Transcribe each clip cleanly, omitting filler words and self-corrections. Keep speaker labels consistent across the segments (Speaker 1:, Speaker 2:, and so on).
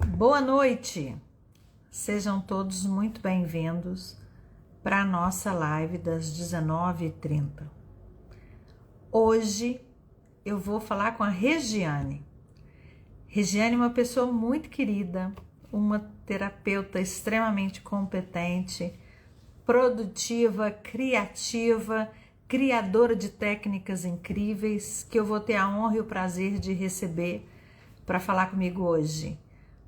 Speaker 1: Boa noite, sejam todos muito bem-vindos para a nossa live das 19h30. Hoje eu vou falar com a Regiane. Regiane é uma pessoa muito querida, uma terapeuta extremamente competente, produtiva, criativa, criadora de técnicas incríveis, que eu vou ter a honra e o prazer de receber para falar comigo hoje.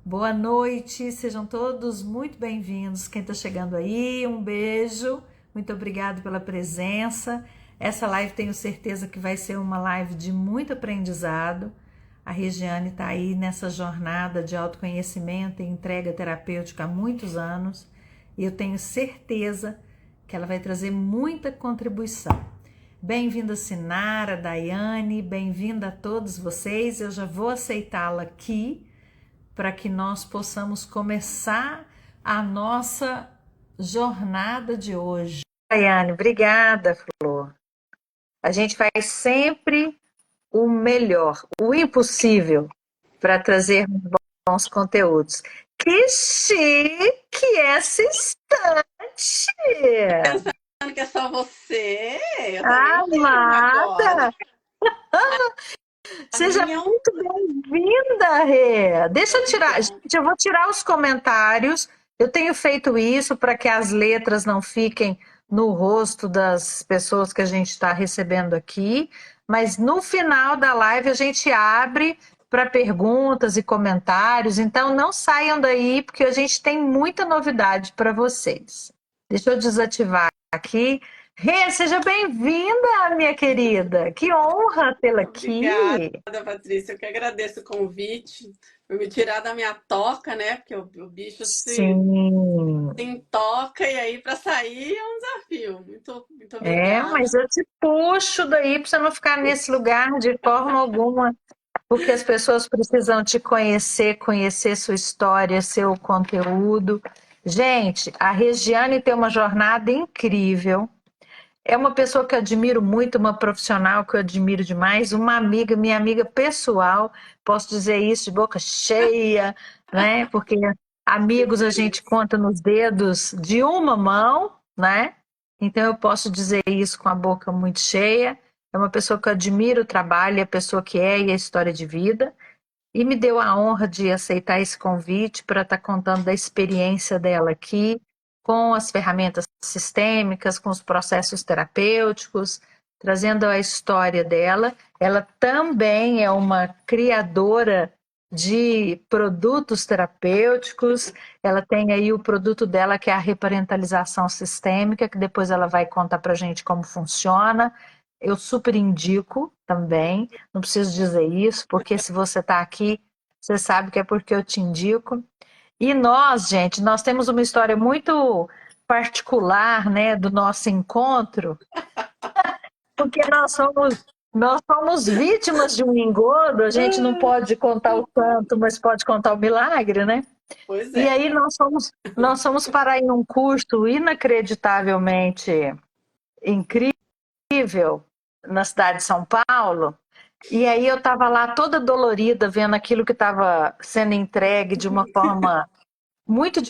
Speaker 1: Boa noite, sejam todos muito bem-vindos. Quem está chegando aí, um beijo, muito obrigado pela presença. Essa live tenho certeza que vai ser uma live de muito aprendizado. A Regiane está aí nessa jornada de autoconhecimento e entrega terapêutica há muitos anos e eu tenho certeza que ela vai trazer muita contribuição. Bem-vinda Sinara, Daiane, bem-vinda a todos vocês. Eu já vou aceitá-la aqui para que nós possamos começar a nossa jornada de hoje. Daiane, obrigada, Flor. A gente faz sempre o melhor, o impossível, para trazer bons conteúdos. Que chique essa estante!
Speaker 2: Pensando que é só você, eu também
Speaker 1: Amada! Seja
Speaker 2: minha...
Speaker 1: muito bem-vinda, Rê. Deixa eu tirar, gente, eu vou tirar os comentários. Eu tenho feito isso para que as letras não fiquem no rosto das pessoas que a gente está recebendo aqui, mas no final da live a gente abre para perguntas e comentários, então não saiam daí, porque a gente tem muita novidade para vocês. Deixa eu desativar aqui. Rê, seja bem-vinda, minha querida. Que honra tê-la aqui.
Speaker 2: Obrigada, Patrícia. Eu que agradeço o convite por me tirar da minha toca, né? Porque o bicho se toca e aí para sair é um desafio. Muito obrigada.
Speaker 1: Mas eu te puxo daí para você não ficar nesse lugar de forma alguma, porque as pessoas precisam te conhecer, conhecer sua história, seu conteúdo. Gente, a Regiane tem uma jornada incrível. É uma pessoa que eu admiro muito, uma profissional que eu admiro demais, uma amiga, minha amiga pessoal, posso dizer isso de boca cheia, né? Porque amigos a gente conta nos dedos de uma mão, né? Então eu posso dizer isso com a boca muito cheia. É uma pessoa que eu admiro o trabalho, a pessoa que é e a história de vida. E me deu a honra de aceitar esse convite para estar contando da experiência dela aqui, com as ferramentas sistêmicas, com os processos terapêuticos, trazendo a história dela. Ela também é uma criadora de produtos terapêuticos. Ela tem aí o produto dela, que é a reparentalização sistêmica, que depois ela vai contar para a gente como funciona. Eu super indico também, não preciso dizer isso, porque se você está aqui, você sabe que é porque eu te indico. E nós, gente, nós temos uma história muito particular, né, do nosso encontro, porque nós somos vítimas de um engodo, a gente não pode contar o santo, mas pode contar o milagre, né?
Speaker 2: Pois é.
Speaker 1: E aí nós fomos parar em um curso inacreditavelmente incrível na cidade de São Paulo, e aí eu estava lá toda dolorida vendo aquilo que estava sendo entregue de uma forma muito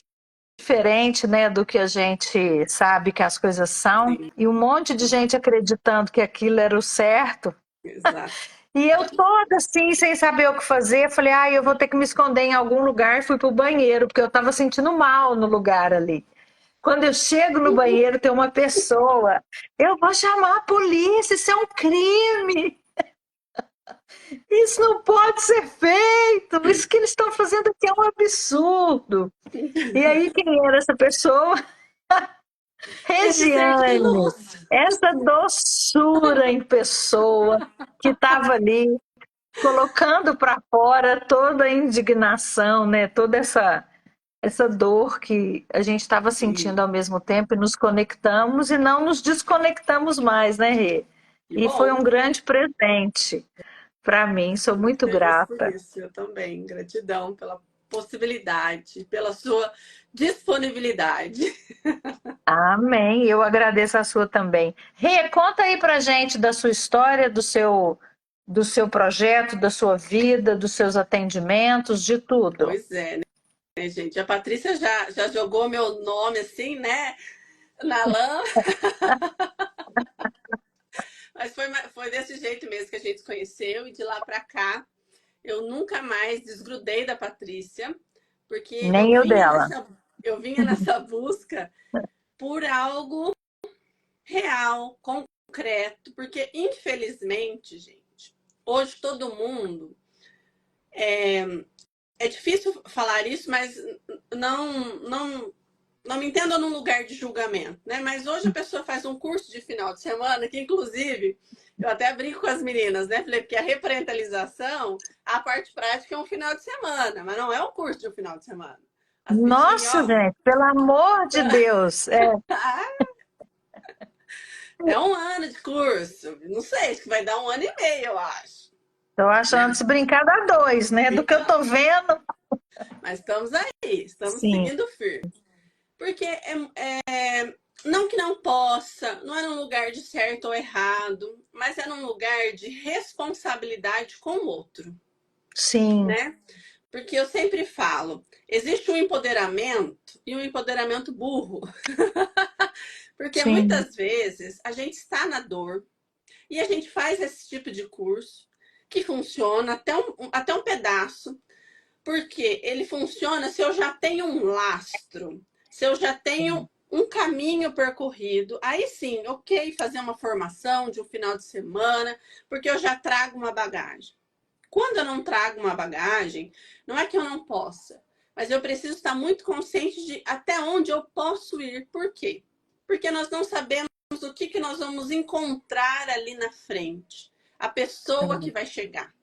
Speaker 1: diferente, né, do que a gente sabe que as coisas são,
Speaker 2: Sim.
Speaker 1: e um monte de gente acreditando que aquilo era o certo.
Speaker 2: Exato.
Speaker 1: E eu toda assim, sem saber o que fazer, falei, eu vou ter que me esconder em algum lugar, fui pro banheiro, porque eu estava sentindo mal no lugar ali. Quando eu chego no banheiro, tem uma pessoa. Eu vou chamar a polícia, isso é um crime. Isso não pode ser feito. Isso que eles estão fazendo aqui é um absurdo. E aí, quem era essa pessoa? Regiane. Essa doçura em pessoa que estava ali, colocando para fora toda a indignação, né? Toda essa dor que a gente estava sentindo ao mesmo tempo, e nos conectamos e não nos desconectamos mais, né, Rê? E foi um grande presente para mim, sou muito grata.
Speaker 2: Isso, eu também. Gratidão pela possibilidade, pela sua disponibilidade.
Speaker 1: Amém, eu agradeço a sua também. Rê, conta aí pra gente da sua história, do seu projeto, da sua vida, dos seus atendimentos, de tudo.
Speaker 2: Pois é, né, gente? A Patrícia já jogou meu nome assim, né? Na lama. Mas foi desse jeito mesmo que a gente se conheceu, e de lá para cá eu nunca mais desgrudei da Patrícia, porque
Speaker 1: Nem eu dela.
Speaker 2: eu vinha nessa busca por algo real, concreto, porque infelizmente, gente, hoje todo mundo é difícil falar isso, mas não me entenda num lugar de julgamento, né? Mas hoje a pessoa faz um curso de final de semana, que inclusive eu até brinco com as meninas, né? Falei, porque a reparentalização, a parte prática é um final de semana, mas não é um curso de um final de semana. As bichinhas,
Speaker 1: Nossa,
Speaker 2: ó.
Speaker 1: gente, pelo amor de Deus.
Speaker 2: É um ano de curso. Não sei, acho que vai dar um ano e meio, eu acho.
Speaker 1: Estou achando se brincar dá 2, né? Do que eu estou vendo.
Speaker 2: Mas estamos aí, estamos
Speaker 1: Sim,
Speaker 2: seguindo firme. Porque não que não possa, não é num lugar de certo ou errado, mas é num lugar de responsabilidade com o outro,
Speaker 1: sim,
Speaker 2: né? Porque eu sempre falo, existe um empoderamento e um empoderamento burro. Porque
Speaker 1: sim,
Speaker 2: muitas vezes a gente está na dor e a gente faz esse tipo de curso que funciona até um pedaço, porque ele funciona se eu já tenho um lastro, se eu já tenho um caminho percorrido, aí sim, ok, fazer uma formação de um final de semana, porque eu já trago uma bagagem. Quando eu não trago uma bagagem, não é que eu não possa, mas eu preciso estar muito consciente de até onde eu posso ir. Por quê? Porque nós não sabemos o que nós vamos encontrar ali na frente, a pessoa que vai chegar.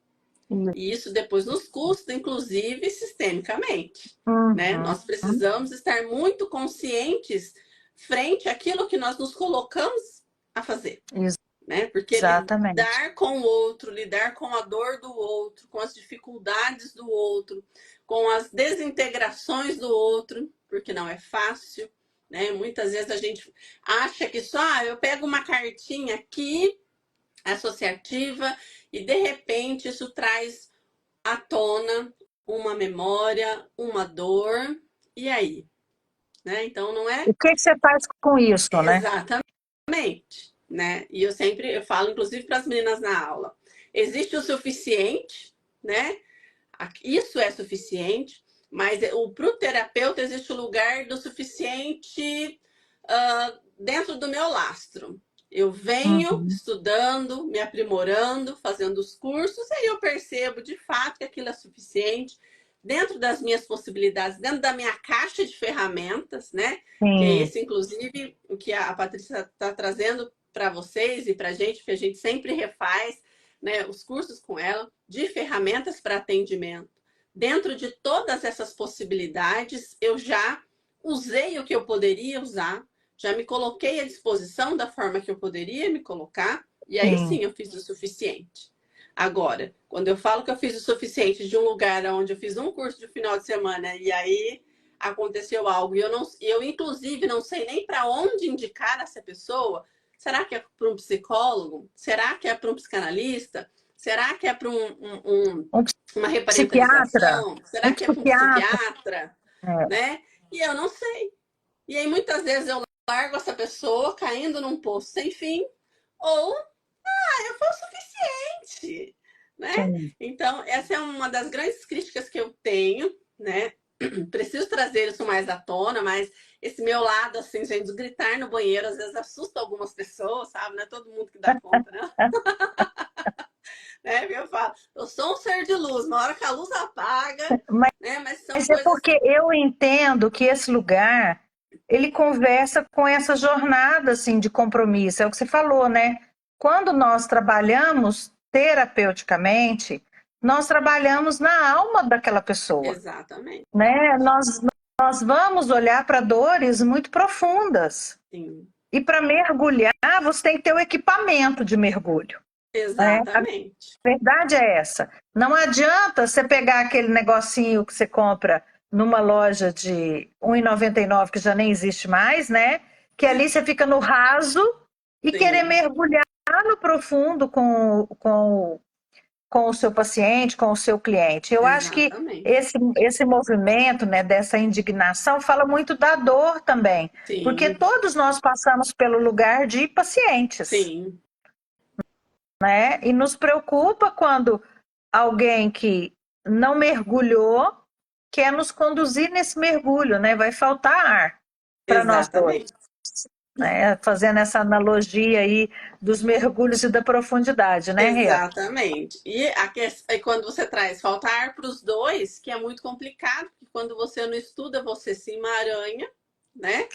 Speaker 2: E isso depois nos custa, inclusive, sistemicamente. Né?
Speaker 1: uhum,
Speaker 2: Nós precisamos estar muito conscientes frente àquilo que nós nos colocamos a fazer. Né? Porque
Speaker 1: exatamente.
Speaker 2: lidar com o outro, lidar com a dor do outro, com as dificuldades do outro, com as desintegrações do outro, porque não é fácil. Né? Muitas vezes a gente acha que só eu pego uma cartinha aqui associativa e de repente isso traz à tona uma memória, uma dor, e aí? Né? Então não é
Speaker 1: O que que você faz com isso, né?
Speaker 2: exatamente, né? E eu falo inclusive para as meninas na aula, existe o suficiente, né? Isso é suficiente, mas para o terapeuta existe o lugar do suficiente dentro do meu lastro. Eu venho
Speaker 1: Uhum,
Speaker 2: estudando, me aprimorando, fazendo os cursos, e aí eu percebo de fato que aquilo é suficiente dentro das minhas possibilidades, dentro da minha caixa de ferramentas, né? Que é
Speaker 1: sim,
Speaker 2: esse, inclusive, o que a Patrícia está trazendo para vocês e para a gente, porque a gente sempre refaz, né, os cursos com ela, de ferramentas para atendimento. Dentro de todas essas possibilidades, eu já usei o que eu poderia usar, já me coloquei à disposição da forma que eu poderia me colocar, e aí
Speaker 1: sim,
Speaker 2: sim eu fiz o suficiente. Agora, quando eu falo que eu fiz o suficiente de um lugar onde eu fiz um curso de final de semana e aí aconteceu algo e eu inclusive não sei nem para onde indicar essa pessoa, será que é para um psicólogo? Será que é para um psicanalista? Será que é para
Speaker 1: um
Speaker 2: uma
Speaker 1: psiquiatra,
Speaker 2: reparentalização?
Speaker 1: um
Speaker 2: Será que é para um
Speaker 1: psiquiatra,
Speaker 2: psiquiatra?
Speaker 1: é,
Speaker 2: Né? E eu não sei. E aí muitas vezes eu largo essa pessoa caindo num poço sem fim, ou eu fui o suficiente, né?
Speaker 1: sim.
Speaker 2: Então, essa é uma das grandes críticas que eu tenho, né? Preciso trazer isso mais à tona, mas esse meu lado, assim, gente, de gritar no banheiro, às vezes assusta algumas pessoas, sabe? Não é todo mundo que dá conta, né? Eu falo, eu sou um ser de luz, uma hora que a luz apaga,
Speaker 1: Mas
Speaker 2: né? Mas são
Speaker 1: Mas é
Speaker 2: coisas.
Speaker 1: porque eu entendo que esse lugar, ele conversa com essa jornada assim de compromisso, é o que você falou, né? Quando nós trabalhamos terapeuticamente, nós trabalhamos na alma daquela pessoa,
Speaker 2: Exatamente.
Speaker 1: né? Nós vamos olhar para dores muito profundas.
Speaker 2: Sim.
Speaker 1: E para mergulhar, você tem que ter o equipamento de mergulho, né?
Speaker 2: Exatamente.
Speaker 1: Verdade é essa. Não adianta você pegar aquele negocinho que você compra numa loja de R$ 1,99 que já nem existe mais, né? Que ali você fica no raso e querer
Speaker 2: Sim.
Speaker 1: mergulhar no profundo com com o seu paciente, com o seu cliente. Eu acho que
Speaker 2: Exatamente.
Speaker 1: esse movimento, né, dessa indignação fala muito da dor também, porque
Speaker 2: Sim,
Speaker 1: todos nós passamos pelo lugar de pacientes,
Speaker 2: sim,
Speaker 1: né? E nos preocupa quando alguém que não mergulhou quer nos conduzir nesse mergulho, né? Vai faltar ar para nós dois,
Speaker 2: exatamente.
Speaker 1: né? Fazendo essa analogia aí dos mergulhos e da profundidade, né, Rê?
Speaker 2: Exatamente. E quando você traz falta ar para os dois, que é muito complicado, porque quando você não estuda, você se emaranha, né?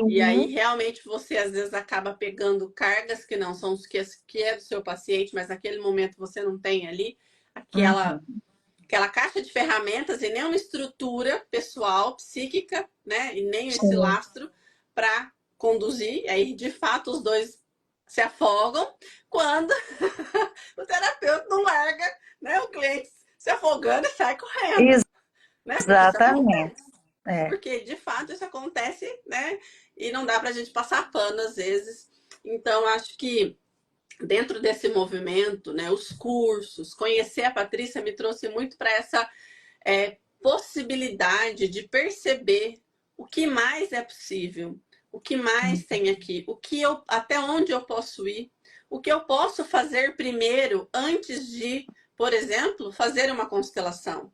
Speaker 2: E aí
Speaker 1: Sim.
Speaker 2: realmente você às vezes acaba pegando cargas que não são os que é do seu paciente, mas naquele momento você não tem ali aquela
Speaker 1: Uhum.
Speaker 2: aquela caixa de ferramentas e nem uma estrutura pessoal, psíquica, né? E nem esse
Speaker 1: Sim.
Speaker 2: lastro para conduzir. Aí, de fato, os dois se afogam quando o terapeuta não larga, né? O cliente se afogando e sai correndo, né? Porque isso
Speaker 1: Exatamente.
Speaker 2: acontece.
Speaker 1: É.
Speaker 2: Porque, de fato, isso acontece, né? E não dá para a gente passar pano às vezes. Então, acho que dentro desse movimento, né, os cursos, conhecer a Patrícia me trouxe muito para essa possibilidade de perceber o que mais é possível, o que mais tem aqui, até onde eu posso ir, o que eu posso fazer primeiro antes de, por exemplo, fazer uma constelação.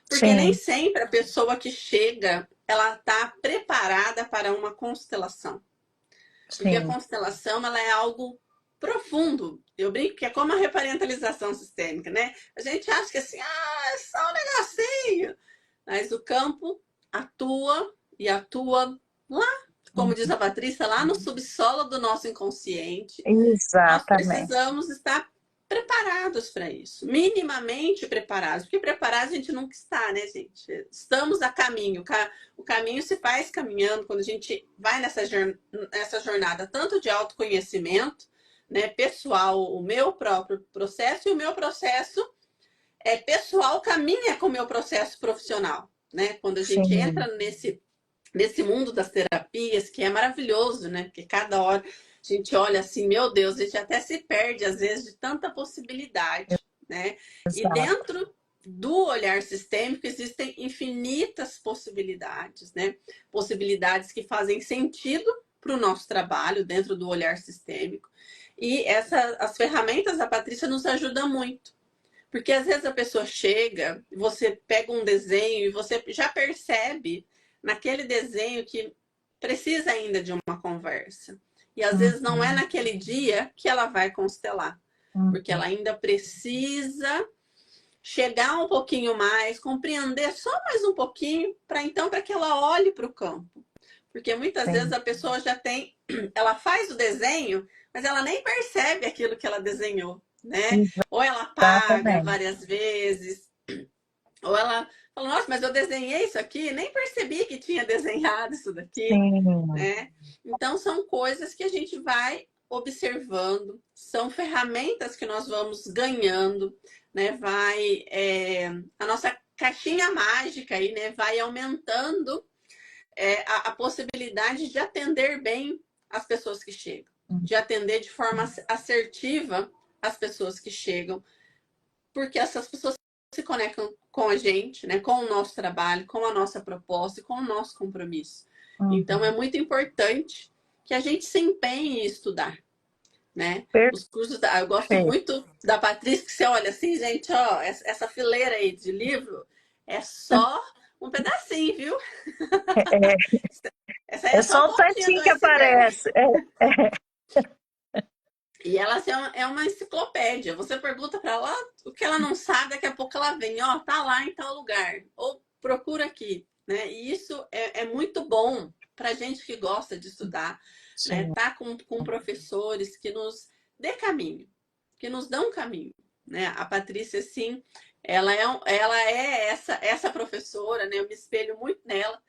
Speaker 2: Porque nem
Speaker 1: Sim,
Speaker 2: sempre a pessoa que chega, ela está preparada para uma constelação. Porque a
Speaker 1: sim.
Speaker 2: constelação, ela é algo profundo. Eu brinco que é como a reparentalização sistêmica, né? A gente acha que assim, é só um negocinho. Mas o campo atua e atua lá, como diz a Patrícia, lá no subsolo do nosso inconsciente. Nós
Speaker 1: Exatamente.
Speaker 2: precisamos estar preparados para isso, minimamente preparados, porque preparados a gente nunca está, né, gente? Estamos a caminho, o caminho se faz caminhando quando a gente vai nessa jornada tanto de autoconhecimento, né, pessoal, o meu próprio processo e o meu processo pessoal caminha com o meu processo profissional, né? Quando a gente
Speaker 1: Sim,
Speaker 2: entra nesse mundo das terapias, que é maravilhoso, né? Porque cada hora a gente olha assim, meu Deus, a gente até se perde às vezes de tanta possibilidade, né? E
Speaker 1: exato.
Speaker 2: dentro do olhar sistêmico existem infinitas possibilidades, né? Possibilidades que fazem sentido para o nosso trabalho dentro do olhar sistêmico. E as ferramentas da Patrícia nos ajudam muito. Porque às vezes a pessoa chega, você pega um desenho e você já percebe naquele desenho que precisa ainda de uma conversa. E às vezes não é
Speaker 1: Uhum,
Speaker 2: naquele dia que ela vai constelar, porque
Speaker 1: uhum.
Speaker 2: ela ainda precisa chegar um pouquinho mais, compreender só mais um pouquinho, para que ela olhe para o campo. Porque muitas vezes
Speaker 1: Sim,
Speaker 2: a pessoa já tem, ela faz o desenho, mas ela nem percebe aquilo que ela desenhou, né? Ou ela apaga
Speaker 1: exatamente.
Speaker 2: várias vezes, ou ela fala, nossa, mas eu desenhei isso aqui, nem percebi que tinha desenhado isso daqui,
Speaker 1: Sim,
Speaker 2: né? Então são coisas que a gente vai observando, são ferramentas que nós vamos ganhando, né? A nossa caixinha mágica aí, né? Vai aumentando a possibilidade de atender bem as pessoas que chegam, de atender de forma assertiva as pessoas que chegam, porque essas pessoas se conectam com a gente, né, com o nosso trabalho, com a nossa proposta e com o nosso compromisso. Então é
Speaker 1: uhum.
Speaker 2: muito importante que a gente se empenhe em estudar, né? Os cursos eu gosto
Speaker 1: Perfeito.
Speaker 2: muito da Patrícia, que você olha assim, gente, ó, essa fileira aí de livro é só um pedacinho, viu?
Speaker 1: É,
Speaker 2: Essa aí
Speaker 1: é
Speaker 2: é só
Speaker 1: só
Speaker 2: a
Speaker 1: um
Speaker 2: pontinha do
Speaker 1: tantinho que
Speaker 2: iceberg.
Speaker 1: aparece. É,
Speaker 2: E ela assim, é uma enciclopédia. Você pergunta para ela o que ela não sabe, daqui a pouco ela vem, ó, tá lá em tal lugar. Ou procura aqui, né? E isso é muito bom para gente que gosta de estudar, né?
Speaker 1: sim.
Speaker 2: Tá com professores que nos dê caminho, que nos dão caminho, né? A Patrícia, sim, ela é essa professora, né? Eu me espelho muito nela.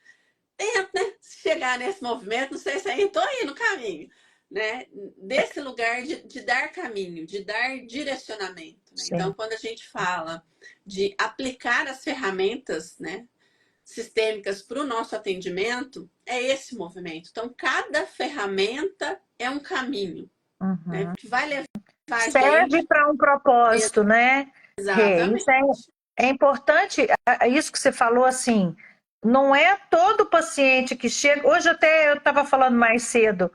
Speaker 2: Tento, né, chegar nesse movimento, não sei se ainda estou aí no caminho, né? Desse lugar de dar caminho, de dar direcionamento. Né? Então,
Speaker 1: Sim.
Speaker 2: quando a gente fala de aplicar as ferramentas, né, sistêmicas para o nosso atendimento, é esse movimento. Então, cada ferramenta é um caminho, né,
Speaker 1: Uhum.
Speaker 2: que vai levar a
Speaker 1: Serve
Speaker 2: gente.
Speaker 1: para um propósito, né?
Speaker 2: Exatamente.
Speaker 1: Isso é importante, isso que você falou assim, não é todo paciente que chega. Hoje até eu estava falando mais cedo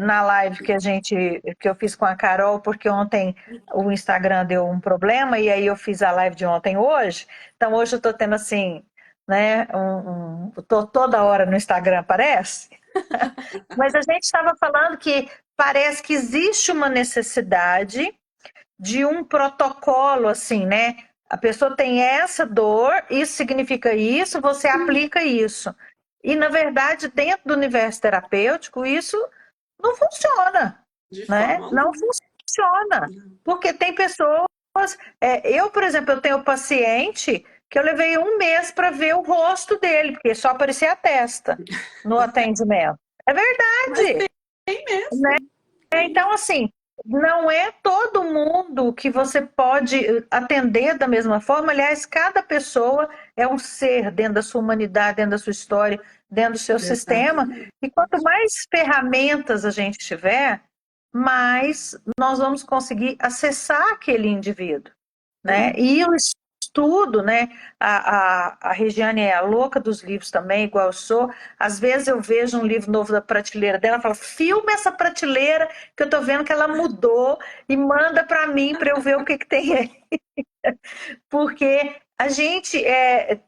Speaker 1: na live que eu fiz com a Carol, porque ontem o Instagram deu um problema e aí eu fiz a live de ontem hoje. Então hoje eu estou tendo assim, né? Tô toda hora no Instagram, parece. Mas a gente estava falando que parece que existe uma necessidade de um protocolo, assim, né? A pessoa tem essa dor, isso significa isso, você aplica isso. E, na verdade, dentro do universo terapêutico, isso não funciona,
Speaker 2: De
Speaker 1: né?
Speaker 2: forma
Speaker 1: Não
Speaker 2: alguma.
Speaker 1: funciona. Porque tem pessoas. Eu, por exemplo, eu tenho paciente que eu levei um mês para ver o rosto dele, porque só aparecia a testa no atendimento. É
Speaker 2: Mas
Speaker 1: verdade,
Speaker 2: tem
Speaker 1: né?
Speaker 2: mesmo. Tem.
Speaker 1: Então, assim, não é todo mundo que você pode atender da mesma forma. Aliás, cada pessoa é um ser dentro da sua humanidade, dentro da sua história, dentro do seu sistema.
Speaker 2: Exatamente.
Speaker 1: E quanto mais ferramentas a gente tiver, mais nós vamos conseguir acessar aquele indivíduo, né? E o estudo, né? A Regiane é a louca dos livros também, igual eu sou. Às vezes eu vejo um livro novo da prateleira dela, fala, filma essa prateleira que eu tô vendo que ela mudou e manda para mim para eu ver o que que tem aí. Porque a gente,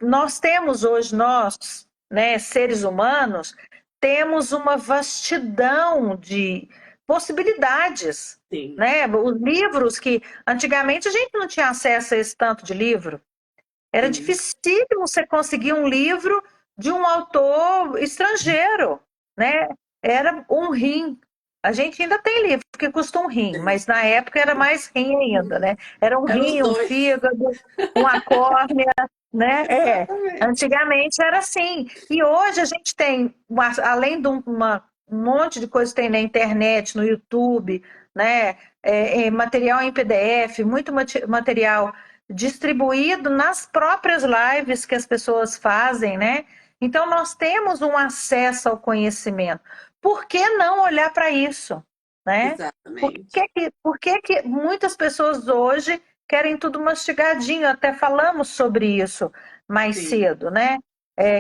Speaker 1: nós temos hoje, nós, né, seres humanos, temos uma vastidão de possibilidades,
Speaker 2: Sim.
Speaker 1: né? Os livros que antigamente a gente não tinha acesso a esse tanto de livro. Era
Speaker 2: Sim.
Speaker 1: dificílimo você conseguir um livro de um autor estrangeiro, né? Era um rim. A gente ainda tem livro que custa um rim, mas na época era mais rim ainda, né? Era um
Speaker 2: Eram os
Speaker 1: rim, um
Speaker 2: dois.
Speaker 1: fígado, uma córnea, né?
Speaker 2: Exatamente.
Speaker 1: Antigamente era assim. E hoje a gente tem, além de um monte de coisa que tem na internet, no YouTube, né? Material em PDF, muito material distribuído nas próprias lives que as pessoas fazem, né? Então nós temos um acesso ao conhecimento. Por que não olhar para isso, né?
Speaker 2: Exatamente.
Speaker 1: Por que que muitas pessoas hoje querem tudo mastigadinho? Até falamos sobre isso mais
Speaker 2: Sim.
Speaker 1: cedo, né?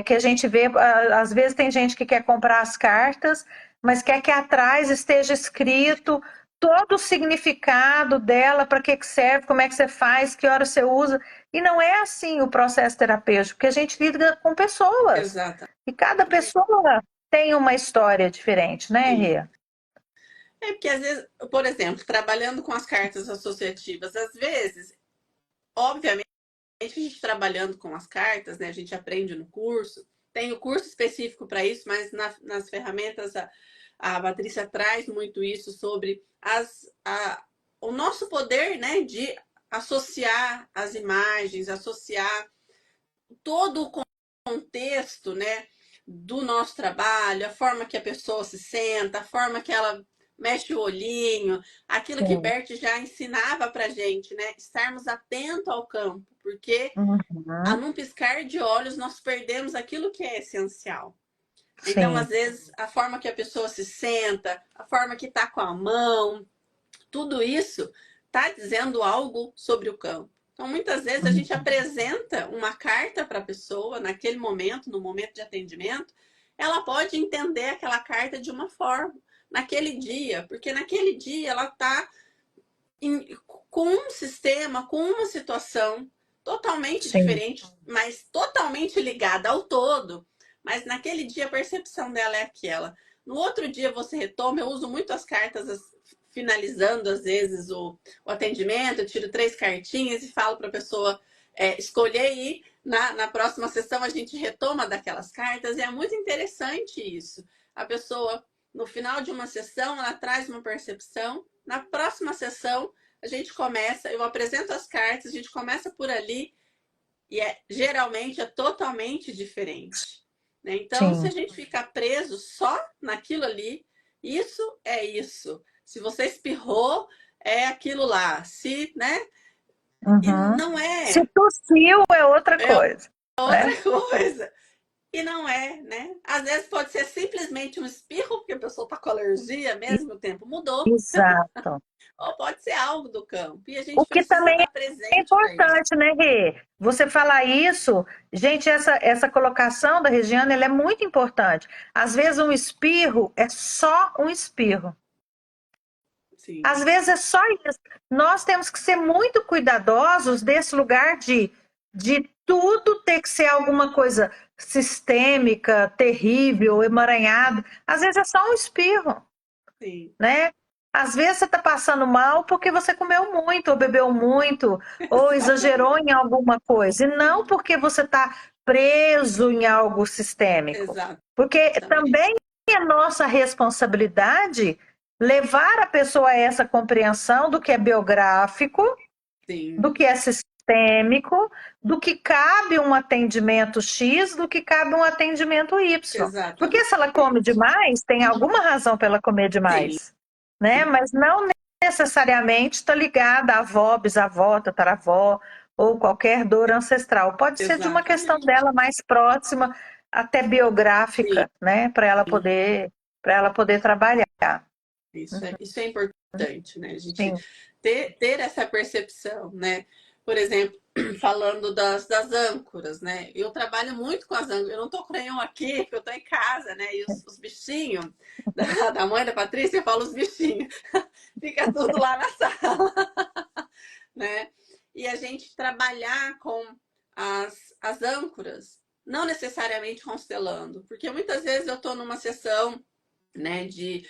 Speaker 1: Que a gente vê, às vezes tem gente que quer comprar as cartas, mas quer que atrás esteja escrito todo o significado dela, para que serve, como é que você faz, que hora você usa. E não é assim o processo terapêutico, porque a gente lida com pessoas.
Speaker 2: Exatamente.
Speaker 1: E cada pessoa tem uma história diferente, né,
Speaker 2: Sim.
Speaker 1: Rê?
Speaker 2: Porque às vezes, por exemplo, trabalhando com as cartas associativas, às vezes, obviamente, a gente trabalhando com as cartas, né, a gente aprende no curso, tem o curso específico para isso, mas nas ferramentas a Patrícia traz muito isso sobre o nosso poder, né, de associar as imagens, associar todo o contexto, né, do nosso trabalho, a forma que a pessoa se senta, a forma que ela mexe o olhinho, aquilo que
Speaker 1: Sim.
Speaker 2: Bert já ensinava pra gente, né, estarmos atentos ao campo, porque a
Speaker 1: Uhum.
Speaker 2: num piscar de olhos nós perdemos aquilo que é essencial. Então, às
Speaker 1: Sim.
Speaker 2: vezes, a forma que a pessoa se senta, a forma que tá com a mão, tudo isso está dizendo algo sobre o campo. Então, muitas vezes a gente
Speaker 1: Uhum.
Speaker 2: apresenta uma carta para a pessoa naquele momento, no momento de atendimento, ela pode entender aquela carta de uma forma naquele dia, porque naquele dia ela está com um sistema, com uma situação totalmente
Speaker 1: Sim.
Speaker 2: diferente, mas totalmente ligada ao todo. Mas naquele dia a percepção dela é aquela. No outro dia você retoma, eu uso muito as cartas finalizando às vezes o atendimento, eu tiro 3 cartinhas e falo para a pessoa escolher e na próxima sessão a gente retoma daquelas cartas e é muito interessante isso. A pessoa, no final de uma sessão, ela traz uma percepção, na próxima sessão a gente começa, eu apresento as cartas, a gente começa por ali e geralmente é totalmente diferente. Né? Então, se a
Speaker 1: Sim.
Speaker 2: gente ficar preso só naquilo ali, isso é isso. Se você espirrou, é aquilo lá. Se, né? E
Speaker 1: Uhum.
Speaker 2: não
Speaker 1: Se
Speaker 2: é,
Speaker 1: tossiu é outra
Speaker 2: é
Speaker 1: coisa,
Speaker 2: outra
Speaker 1: né?
Speaker 2: coisa. e não é, né? Às vezes pode ser simplesmente um espirro, porque a pessoa está com alergia mesmo, o tempo mudou,
Speaker 1: Exato.
Speaker 2: ou pode ser algo do campo. E a
Speaker 1: O
Speaker 2: gente
Speaker 1: que
Speaker 2: precisa
Speaker 1: também
Speaker 2: estar
Speaker 1: é
Speaker 2: presente para isso.
Speaker 1: importante, né, Rê? Você falar isso, gente, essa colocação da Regiane, ela é muito importante. Às vezes um espirro é só um espirro.
Speaker 2: Sim,
Speaker 1: Às vezes é só isso. Nós temos que ser muito cuidadosos desse lugar de tudo ter que ser alguma coisa sistêmica, terrível, emaranhado. Às vezes é só um espirro,
Speaker 2: sim.
Speaker 1: né? Às vezes você está passando mal porque você comeu muito, ou bebeu muito, ou exagerou em alguma coisa, e não porque você está preso em algo sistêmico. Porque
Speaker 2: Exatamente.
Speaker 1: também é nossa responsabilidade levar a pessoa a essa compreensão do que é biográfico,
Speaker 2: Sim,
Speaker 1: do que é sistêmico, do que cabe um atendimento X, do que cabe um atendimento Y. Porque se ela come
Speaker 2: exatamente.
Speaker 1: demais, tem alguma razão para ela comer
Speaker 2: Sim,
Speaker 1: demais, né? Mas não necessariamente está ligada à avó, bisavó, tataravó ou qualquer dor ancestral. Pode ser de uma questão
Speaker 2: exatamente.
Speaker 1: dela mais próxima, até
Speaker 2: Sim,
Speaker 1: biográfica, né? Para ela poder trabalhar.
Speaker 2: isso é importante, né? A gente
Speaker 1: Sim,
Speaker 2: ter essa percepção, né? Por exemplo, falando das âncoras, né? Eu trabalho muito com as âncoras. Eu não tô com nenhum aqui, porque eu tô em casa, né? E os bichinhos da mãe da Patrícia, eu falo os bichinhos. Fica tudo lá na sala, né? E a gente trabalhar com as âncoras, não necessariamente constelando, porque muitas vezes eu estou numa sessão, né, de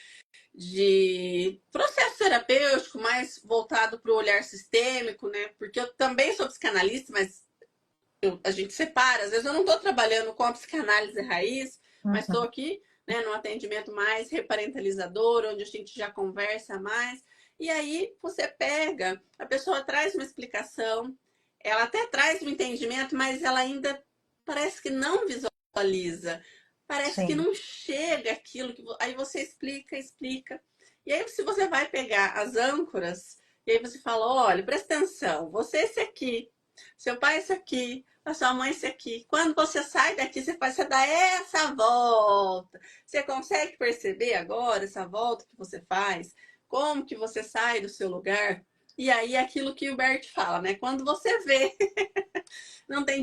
Speaker 2: processo terapêutico mais voltado para o olhar sistêmico, né? Porque eu também sou psicanalista, mas a gente separa. Às vezes eu não estou trabalhando com a psicanálise raiz, mas estou
Speaker 1: uhum,
Speaker 2: aqui, né, num atendimento mais reparentalizador, onde a gente já conversa mais. E aí você pega, a pessoa traz uma explicação, ela até traz um entendimento, mas ela ainda parece que não visualiza, parece que
Speaker 1: sim,
Speaker 2: não chega aquilo que aí você explica, explica. E aí se você vai pegar as âncoras, e aí você fala, olha, presta atenção, você é esse aqui, seu pai é esse aqui, a sua mãe é esse aqui. Quando você sai daqui, você dá essa volta. Você consegue perceber agora essa volta que você faz? Como que você sai do seu lugar? E aí, aquilo que o Bert fala, né? Quando você vê, não tem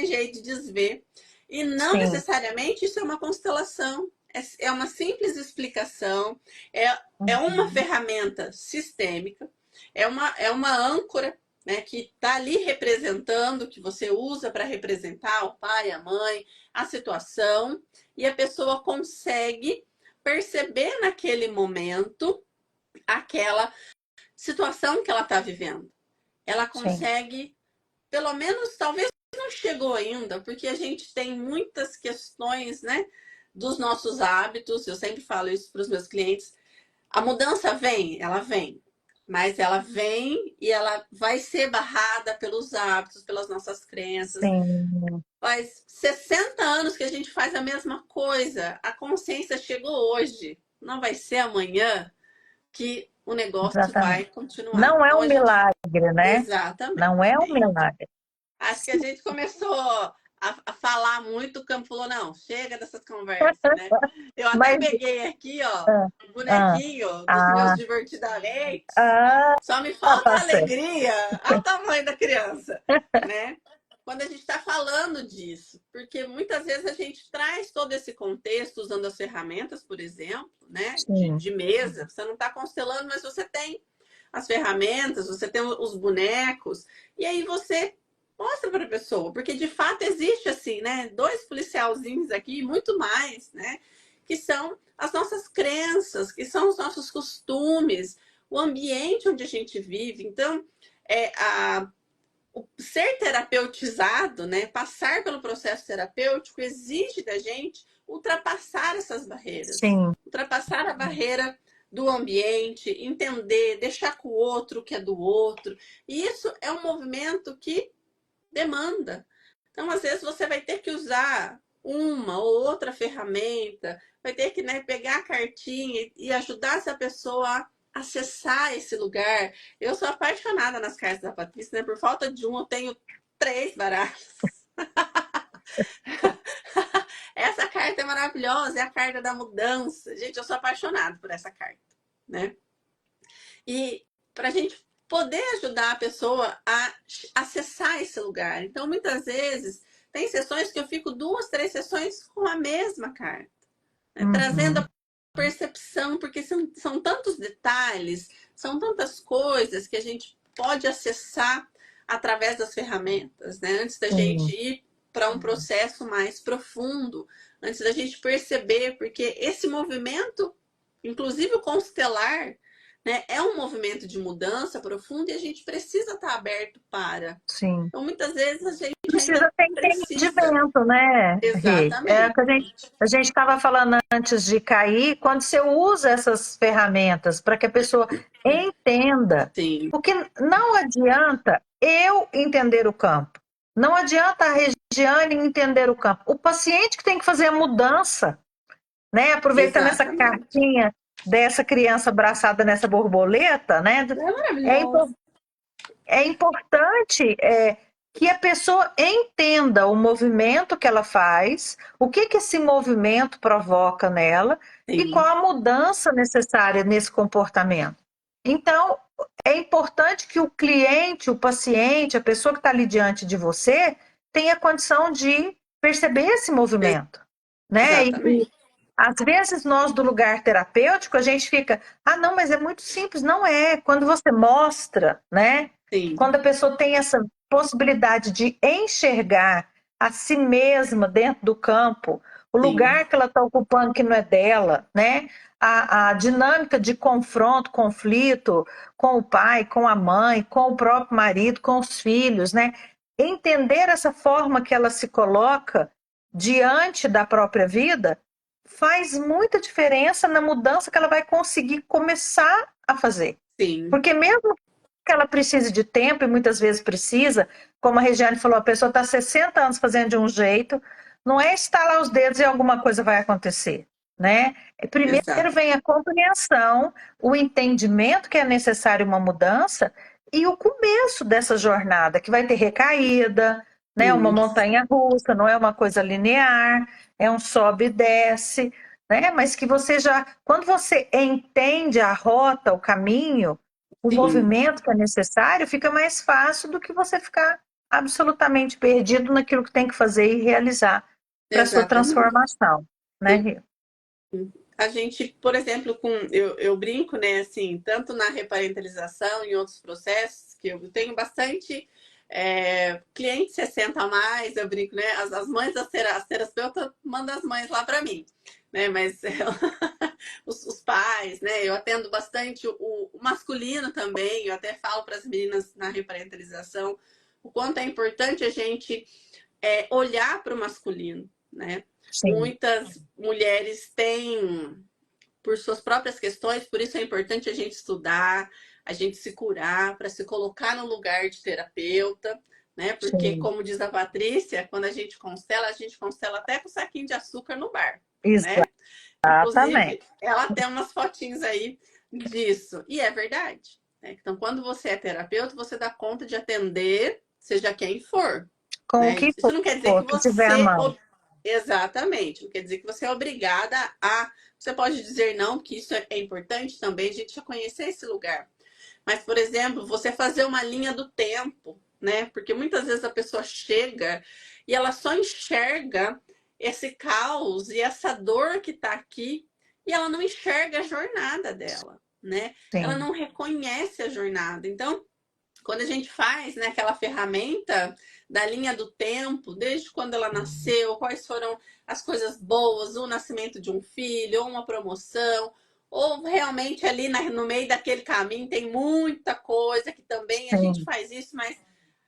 Speaker 2: jeito de desver. E não
Speaker 1: sim.
Speaker 2: necessariamente isso é uma constelação. É uma simples explicação. É uma
Speaker 1: Uhum.
Speaker 2: ferramenta sistêmica. É uma âncora, né, que está ali representando, que você usa para representar o pai, a mãe, a situação. E a pessoa consegue perceber naquele momento aquela situação que ela está vivendo. Ela
Speaker 1: Sim,
Speaker 2: consegue, pelo menos, talvez não chegou ainda, porque a gente tem muitas questões, né, dos nossos hábitos. Eu sempre falo isso para os meus clientes. A mudança vem, ela vem, mas ela vem e ela vai ser barrada pelos hábitos, pelas nossas crenças.
Speaker 1: sim,
Speaker 2: Faz 60 anos que a gente faz a mesma coisa. A consciência chegou hoje, não vai ser amanhã que o negócio vai
Speaker 1: exatamente.
Speaker 2: continuar.
Speaker 1: Não é
Speaker 2: Então
Speaker 1: um
Speaker 2: a gente.
Speaker 1: milagre, né?
Speaker 2: Exatamente.
Speaker 1: Não é um milagre.
Speaker 2: Acho que a gente começou a falar muito, o campo falou, não, chega dessas conversas, né? Eu até
Speaker 1: Mas,
Speaker 2: peguei aqui, ó,
Speaker 1: ah,
Speaker 2: o
Speaker 1: ah,
Speaker 2: bonequinho dos meus
Speaker 1: ah,
Speaker 2: divertidamente.
Speaker 1: ah,
Speaker 2: Só me falta
Speaker 1: tá
Speaker 2: a
Speaker 1: certo.
Speaker 2: alegria ao tamanho da criança, né? Quando a gente está falando disso, porque muitas vezes a gente traz todo esse contexto usando as ferramentas, por exemplo, né, de,
Speaker 1: Sim,
Speaker 2: de mesa. Você não está constelando, mas você tem as ferramentas, você tem os bonecos, e aí você mostra para a pessoa, porque de fato existe assim, né? Dois policialzinhos aqui, muito mais, né? Que são as nossas crenças, que são os nossos costumes, o ambiente onde a gente vive. Então, o ser terapeutizado, né? Passar pelo processo terapêutico exige da gente ultrapassar essas barreiras,
Speaker 1: sim,
Speaker 2: ultrapassar a barreira do ambiente, entender, deixar com o outro o que é do outro. E isso é um movimento que demanda. Então, às vezes, você vai ter que usar uma ou outra ferramenta, vai ter que, né, pegar a cartinha e ajudar essa pessoa a acessar esse lugar. Eu sou apaixonada nas cartas da Patrícia, né? Por falta de um, eu tenho 3 baralhos. maravilhosa, é a carta da mudança. Gente, eu sou apaixonada por essa carta, né? E para a gente poder ajudar a pessoa a acessar esse lugar. Então, muitas vezes, tem sessões que eu fico 2, 3 sessões com a mesma carta, né? Trazendo a percepção, porque são tantos detalhes, são tantas coisas que a gente pode acessar através das ferramentas, né? Antes da gente ir para um processo mais profundo, antes da gente perceber, porque esse movimento, inclusive o constelar, né, é um movimento de mudança profunda e a gente precisa estar aberto para.
Speaker 1: Sim.
Speaker 2: Então, muitas vezes a gente
Speaker 1: Precisa ter
Speaker 2: precisa.
Speaker 1: entendimento, né, Rê? É o que a gente estava falando antes de cair, quando você usa essas ferramentas para que a pessoa entenda.
Speaker 2: Sim.
Speaker 1: Porque não adianta eu entender o campo. Não adianta a Regiane entender o campo. O paciente que tem que fazer a mudança, né? Aproveitando essa cartinha dessa criança abraçada nessa borboleta, né? É importante que a pessoa entenda o movimento que ela faz, o que esse movimento provoca nela e qual a mudança necessária nesse comportamento. Então, é importante que o cliente, o paciente, a pessoa que está ali diante de você, tenha condição de perceber esse movimento, né?
Speaker 2: Exatamente.
Speaker 1: Às vezes, nós do lugar terapêutico, a gente fica, não, mas é muito simples. Não é. Quando você mostra, né?
Speaker 2: Sim.
Speaker 1: Quando a pessoa tem essa possibilidade de enxergar a si mesma dentro do campo, o lugar que ela está ocupando que não é dela, né? A dinâmica de confronto, conflito com o pai, com a mãe, com o próprio marido, com os filhos, né? Entender essa forma que ela se coloca diante da própria vida faz muita diferença na mudança que ela vai conseguir começar a fazer.
Speaker 2: Sim.
Speaker 1: Porque mesmo que ela precise de tempo, e muitas vezes precisa, como a Regiane falou, a pessoa está 60 anos fazendo de um jeito, não é estalar os dedos e alguma coisa vai acontecer, né? Primeiro vem a compreensão, o entendimento que é necessário uma mudança e o começo dessa jornada, que vai ter recaída, né? Uma montanha russa, não é uma coisa linear, é um sobe e desce, né? Mas que você já, quando você entende a rota, o caminho, o movimento que é necessário, fica mais fácil do que você ficar absolutamente perdido naquilo que tem que fazer e realizar para a sua transformação, né, Rio?
Speaker 2: A gente, por exemplo, eu brinco, né, assim, tanto na reparentalização e em outros processos, que eu tenho bastante clientes 60 a mais, eu brinco, né, as mães as terapeutas mandam as mães lá para mim, né, mas os pais, né, eu atendo bastante o masculino também, eu até falo para as meninas na reparentalização o quanto é importante a gente olhar para o masculino, né? Sim. Muitas mulheres têm, por suas próprias questões, por isso é importante a gente estudar, a gente se curar, para se colocar no lugar de terapeuta, né? Porque, como diz a Patrícia, quando a gente constela até com saquinho de açúcar no bar.
Speaker 1: Exatamente.
Speaker 2: Né? Inclusive, ela tem umas fotinhos aí disso. E é verdade. Né? Então, quando você é terapeuta, você dá conta de atender, seja quem for.
Speaker 1: Com
Speaker 2: né?
Speaker 1: o que
Speaker 2: Isso
Speaker 1: for,
Speaker 2: não quer dizer que você...
Speaker 1: tiver a mão.
Speaker 2: Exatamente. Não quer dizer que você é obrigada a... Você pode dizer não, que isso é importante também, a gente já conhecer esse lugar. Mas, por exemplo, você fazer uma linha do tempo, né? Porque muitas vezes a pessoa chega e ela só enxerga esse caos e essa dor que está aqui e ela não enxerga a jornada dela, né? Sim. Ela não reconhece a jornada. Então, quando a gente faz, né, aquela ferramenta da linha do tempo, desde quando ela nasceu, quais foram as coisas boas, o nascimento de um filho, ou uma promoção, ou realmente ali no meio daquele caminho tem muita coisa que também a gente faz isso, mas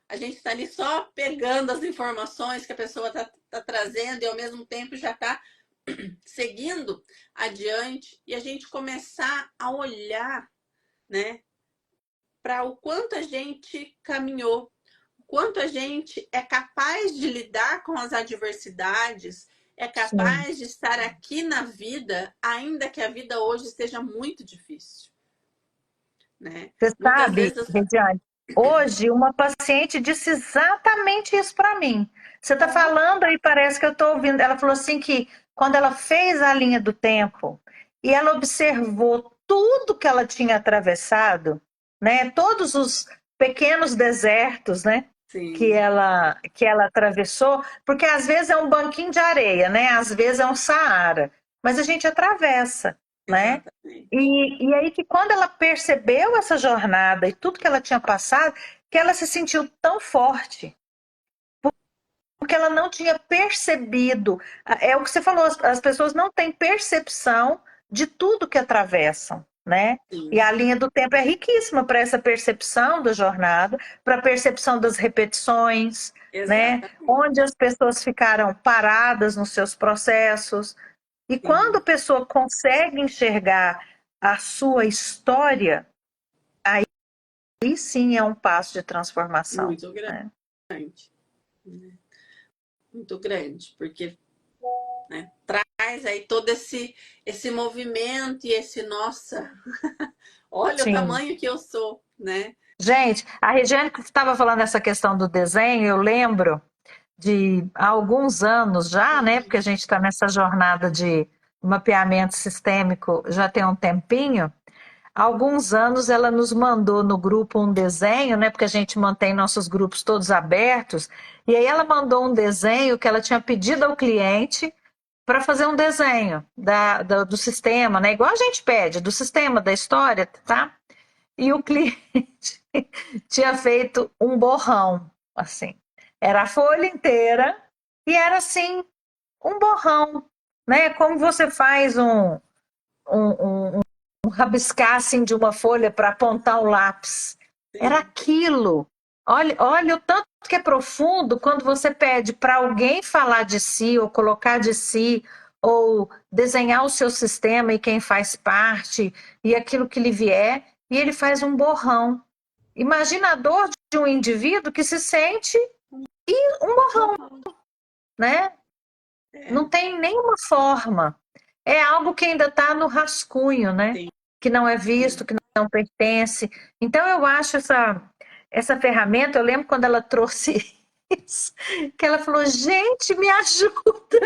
Speaker 2: a gente está ali só pegando as informações que a pessoa está trazendo e ao mesmo tempo já está seguindo adiante e a gente começar a olhar, né, para o quanto a gente caminhou, o quanto a gente é capaz de lidar com as adversidades, é capaz de estar aqui na vida, ainda que a vida hoje esteja muito difícil. Né?
Speaker 1: Você sabe, Regiane, hoje uma paciente disse exatamente isso para mim. Você está falando e parece que eu estou ouvindo. Ela falou assim que quando ela fez a linha do tempo e ela observou tudo que ela tinha atravessado, né? Todos os pequenos desertos, né? Que
Speaker 2: Sim,
Speaker 1: ela atravessou, porque às vezes é um banquinho de areia, né? Às vezes é um Saara, mas a gente atravessa, né?
Speaker 2: exatamente.
Speaker 1: E aí que quando ela percebeu essa jornada e tudo que ela tinha passado, que ela se sentiu tão forte, porque ela não tinha percebido. É o que você falou, as pessoas não têm percepção de tudo que atravessam, né? E
Speaker 2: Sim,
Speaker 1: a linha do tempo é riquíssima para essa percepção da jornada, para a percepção das repetições, né?
Speaker 2: exatamente.
Speaker 1: Onde as pessoas ficaram paradas nos seus processos. E quando a
Speaker 2: Sim,
Speaker 1: pessoa consegue enxergar a sua história, aí sim é um passo de transformação,
Speaker 2: muito
Speaker 1: né?
Speaker 2: grande, né? Muito grande, porque, né, traz aí todo esse movimento e esse, nossa, olha o
Speaker 1: Sim.
Speaker 2: tamanho que eu sou, né?
Speaker 1: Gente, a Regiane que estava falando essa questão do desenho, eu lembro de há alguns anos já, né? Porque a gente está nessa jornada de mapeamento sistêmico já tem um tempinho. Há alguns anos ela nos mandou no grupo um desenho, né? Porque a gente mantém nossos grupos todos abertos. E aí ela mandou um desenho que ela tinha pedido ao cliente para fazer um desenho do sistema, né? Igual a gente pede, do sistema, da história, tá? E o cliente tinha feito um borrão, assim. Era a folha inteira e era assim, um borrão, né? Como você faz um, um rabiscar assim, de uma folha para apontar um lápis. Era
Speaker 2: Sim,
Speaker 1: aquilo. Olha o tanto que é profundo quando você pede para alguém falar de si, ou colocar de si, ou desenhar o seu sistema e quem faz parte, e aquilo que lhe vier, e ele faz um borrão. Imagina a dor de um indivíduo que se sente um borrão,
Speaker 2: borrão.
Speaker 1: né?
Speaker 2: É,
Speaker 1: Não tem nenhuma forma. É algo que ainda está no rascunho, né?
Speaker 2: sim,
Speaker 1: Que não é visto, que não pertence. Então, eu acho essa ferramenta, eu lembro quando ela trouxe isso, que ela falou, gente, me ajuda.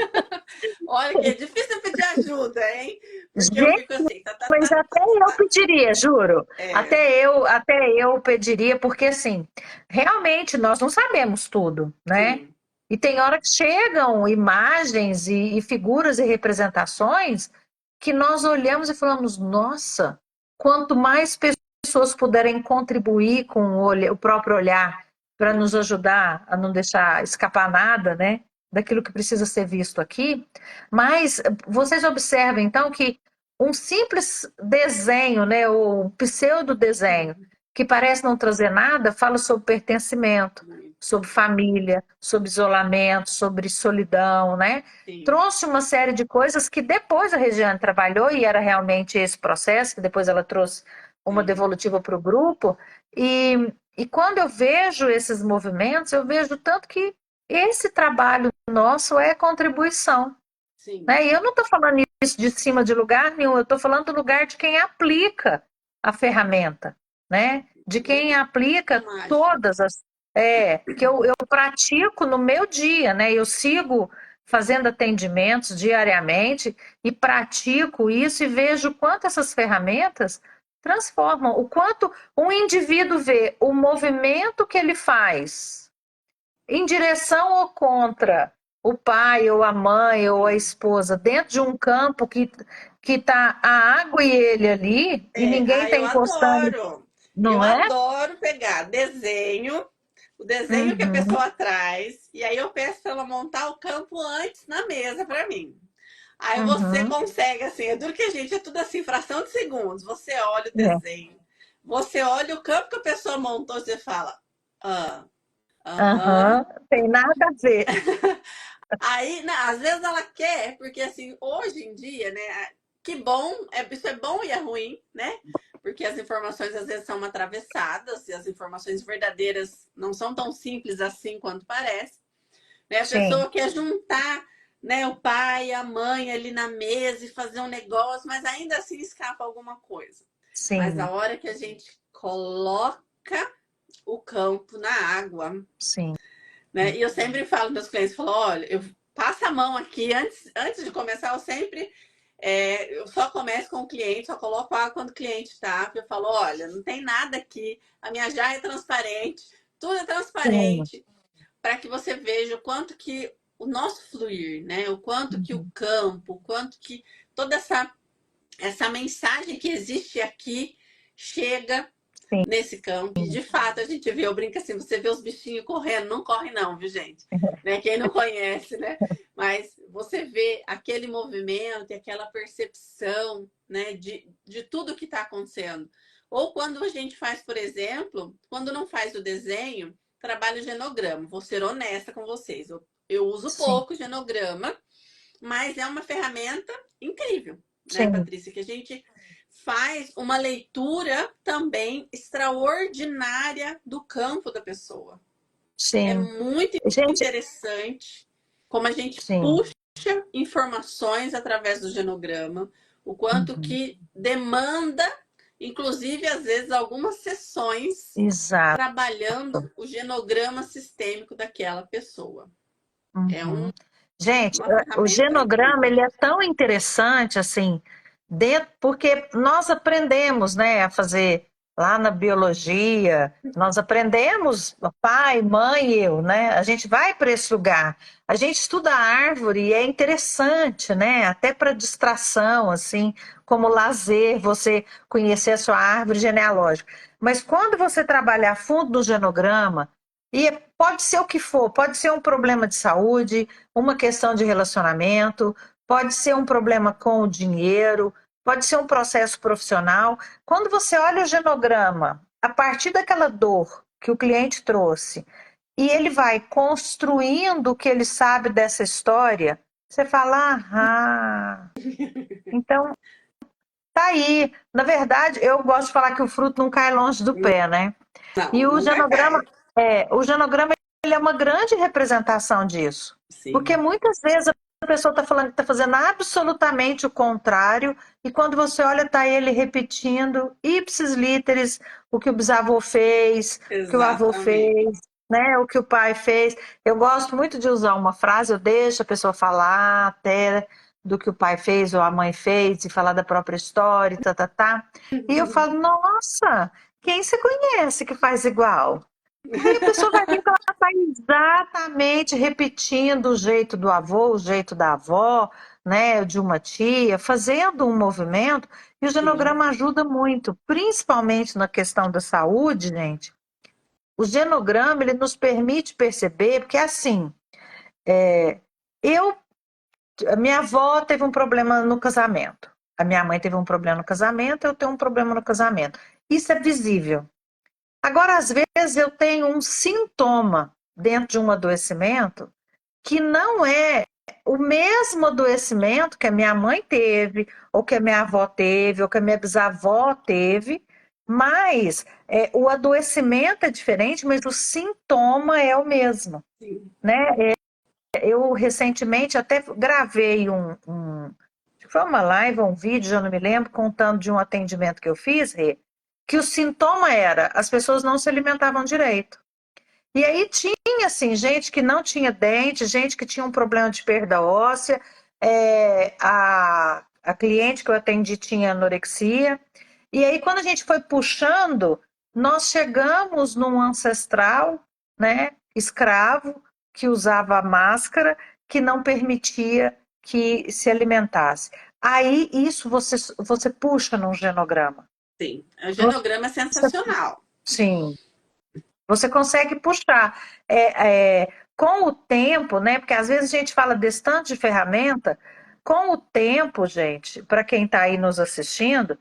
Speaker 2: olha que é difícil pedir ajuda, hein? Porque eu
Speaker 1: Gente,
Speaker 2: fico assim, tá, tá,
Speaker 1: mas
Speaker 2: tá,
Speaker 1: até eu pediria, juro.
Speaker 2: é,
Speaker 1: Até eu pediria, porque assim, realmente nós não sabemos tudo, né?
Speaker 2: sim,
Speaker 1: E tem hora que chegam imagens e figuras e representações que nós olhamos e falamos, nossa, quanto mais pessoas puderem contribuir com o próprio olhar para nos ajudar a não deixar escapar nada, né? Daquilo que precisa ser visto aqui. Mas vocês observam, então, que um simples desenho, né, ou pseudo desenho,
Speaker 2: sim,
Speaker 1: que parece não trazer nada, fala sobre pertencimento,
Speaker 2: muito,
Speaker 1: sobre família, sobre isolamento, sobre solidão, né?
Speaker 2: sim,
Speaker 1: Trouxe uma série de coisas que depois a Regiane trabalhou e era realmente esse processo, que depois ela trouxe uma
Speaker 2: sim,
Speaker 1: devolutiva para o grupo. E quando eu vejo esses movimentos, eu vejo tanto que esse trabalho nosso é contribuição.
Speaker 2: sim,
Speaker 1: Né? E eu não estou falando isso de cima de lugar nenhum, eu estou falando do lugar de quem aplica a ferramenta, né? De quem
Speaker 2: muito
Speaker 1: aplica
Speaker 2: mágico,
Speaker 1: todas as. É, que eu pratico no meu dia, né? Eu sigo fazendo atendimentos diariamente e pratico isso e vejo o quanto essas ferramentas transformam, o quanto um indivíduo vê o movimento que ele faz em direção ou contra o pai ou a mãe ou a
Speaker 2: sim.
Speaker 1: esposa, dentro de um campo que tá a água e ele ali, e
Speaker 2: É,
Speaker 1: ninguém está encostando,
Speaker 2: eu
Speaker 1: não é?
Speaker 2: adoro pegar desenho, o desenho que a
Speaker 1: Uhum,
Speaker 2: pessoa traz, e aí eu peço para ela montar o campo antes na mesa para mim. Aí você
Speaker 1: uhum,
Speaker 2: consegue, assim, é duro que a gente é tudo assim, fração de segundos. Você olha o
Speaker 1: é,
Speaker 2: desenho, você olha o campo que a pessoa montou, você fala, ah, aham.
Speaker 1: aham, tem nada a ver.
Speaker 2: Aí, né, às vezes ela quer, porque assim, hoje em dia, né, que bom, isso é bom e é ruim, né? Porque as informações às vezes são atravessadas e as informações verdadeiras não são tão simples assim quanto parece. Né? A
Speaker 1: Sim,
Speaker 2: pessoa quer juntar, né, o pai e a mãe ali na mesa e fazer um negócio, mas ainda assim escapa alguma coisa. Mas a
Speaker 1: sim,
Speaker 2: hora que a gente coloca o campo na água,
Speaker 1: sim,
Speaker 2: né? E eu sempre falo para meus clientes, falo, olha, passa a mão aqui. Antes de começar, eu só começo com o cliente, só coloco água quando o cliente está. Eu falo, olha, não tem nada aqui, a minha jarra é transparente, tudo é
Speaker 1: Sim,
Speaker 2: transparente, para que você veja o quanto que o nosso fluir, né? O quanto que o campo, o quanto que toda essa mensagem que existe aqui chega
Speaker 1: sim.
Speaker 2: nesse campo. E de fato, a gente vê, eu brinco assim, você vê os bichinhos correndo, não corre não, viu, gente? Né? Quem não conhece, né? Mas você vê aquele movimento e aquela percepção, né, de tudo que está acontecendo. Ou quando a gente faz, por exemplo, quando não faz o desenho, trabalho genograma. Vou ser honesta com vocês. Eu uso
Speaker 1: Sim,
Speaker 2: pouco genograma, mas é uma ferramenta incrível, né,
Speaker 1: sim,
Speaker 2: Patrícia? Que a gente faz uma leitura também extraordinária do campo da pessoa. É
Speaker 1: sim.
Speaker 2: muito
Speaker 1: Gente,
Speaker 2: interessante como a gente
Speaker 1: sim.
Speaker 2: puxa informações através do genograma, o quanto
Speaker 1: Uhum.
Speaker 2: que demanda, inclusive, às vezes, algumas sessões
Speaker 1: Exato.
Speaker 2: trabalhando o genograma sistêmico daquela pessoa. É
Speaker 1: Uhum. Gente,
Speaker 2: uma
Speaker 1: o
Speaker 2: ferramenta
Speaker 1: genograma
Speaker 2: incrível.
Speaker 1: ele é tão interessante assim, dentro, porque nós aprendemos, né, a fazer lá na biologia, nós aprendemos, pai, mãe e eu, né? A gente vai para esse lugar, a gente estuda a árvore e é interessante, né? Até para distração, assim, como lazer, você conhecer a sua árvore genealógica. Mas quando você trabalha a fundo no genograma, e pode ser o que for, pode ser um problema de saúde, uma questão de relacionamento, pode ser um problema com o dinheiro, pode ser um processo profissional. Quando você olha o genograma, a partir daquela dor que o cliente trouxe, e ele vai construindo o que ele sabe dessa história, você fala, ah, então tá aí. Na verdade, eu gosto de falar que o fruto não cai longe do pé, né?
Speaker 2: Não,
Speaker 1: E
Speaker 2: nunca cai.
Speaker 1: o genograma ele é uma grande representação disso. Porque
Speaker 2: Sim,
Speaker 1: muitas vezes a pessoa está falando que está fazendo absolutamente o contrário, e quando você olha, está ele repetindo ipsis literis o que o bisavô fez, o que o avô
Speaker 2: exatamente.
Speaker 1: fez, né, o que o pai fez. Eu gosto muito de usar uma frase, eu deixo a pessoa falar até do que o pai fez ou a mãe fez, e falar da própria história, tá, tá, tá. E eu falo, nossa, quem você conhece que faz igual? Aí a pessoa vai ver que ela está exatamente repetindo o jeito do avô, o jeito da avó, né, de uma tia, fazendo um movimento, e o
Speaker 2: Sim,
Speaker 1: genograma ajuda muito, principalmente na questão da saúde, gente. O genograma, ele nos permite perceber, porque assim, é, eu, a minha avó teve um problema no casamento, a minha mãe teve um problema no casamento, eu tenho um problema no casamento. Isso é visível. Agora, às vezes, eu tenho um sintoma dentro de um adoecimento que não é o mesmo adoecimento que a minha mãe teve, ou que a minha avó teve, ou que a minha bisavó teve, mas o adoecimento é diferente, mas o sintoma é o mesmo,
Speaker 2: sim.
Speaker 1: né? Eu recentemente até gravei foi uma live ou um vídeo, já não me lembro, contando de um atendimento que eu fiz, Rê, que o sintoma era as pessoas não se alimentavam direito. E aí tinha, assim, gente que não tinha dente, gente que tinha um problema de perda óssea, a cliente que eu atendi tinha anorexia. E aí, quando a gente foi puxando, nós chegamos num ancestral, né, escravo, que usava máscara, que não permitia que se alimentasse. Aí, isso você puxa num genograma.
Speaker 2: Sim, o
Speaker 1: Você,
Speaker 2: genograma é sensacional.
Speaker 1: sim, você consegue puxar. Com o tempo, né? Porque às vezes a gente fala desse tanto de ferramenta, com o tempo, gente, para quem está aí nos assistindo,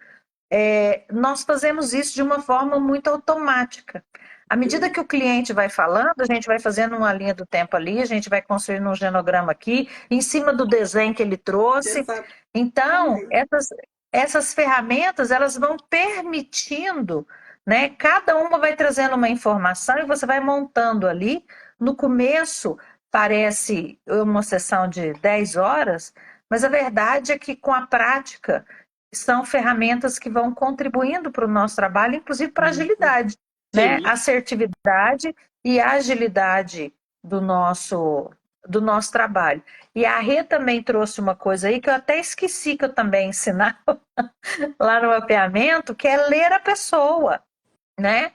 Speaker 1: nós fazemos isso de uma forma muito automática. À medida que o cliente vai falando, a gente vai fazendo uma linha do tempo ali, a gente vai construindo um genograma aqui, em cima do desenho que ele trouxe. Então,
Speaker 2: Exatamente.
Speaker 1: essas ferramentas, elas vão permitindo, né? Cada uma vai trazendo uma informação e você vai montando ali. No começo, parece uma sessão de 10 horas, mas a verdade é que com a prática, são ferramentas que vão contribuindo para o nosso trabalho, inclusive para a agilidade, né?
Speaker 2: Sim,
Speaker 1: Assertividade e agilidade do nosso, do nosso trabalho. E a Rê também trouxe uma coisa aí que eu até esqueci que eu também ensinava lá no mapeamento, que é ler a pessoa, né?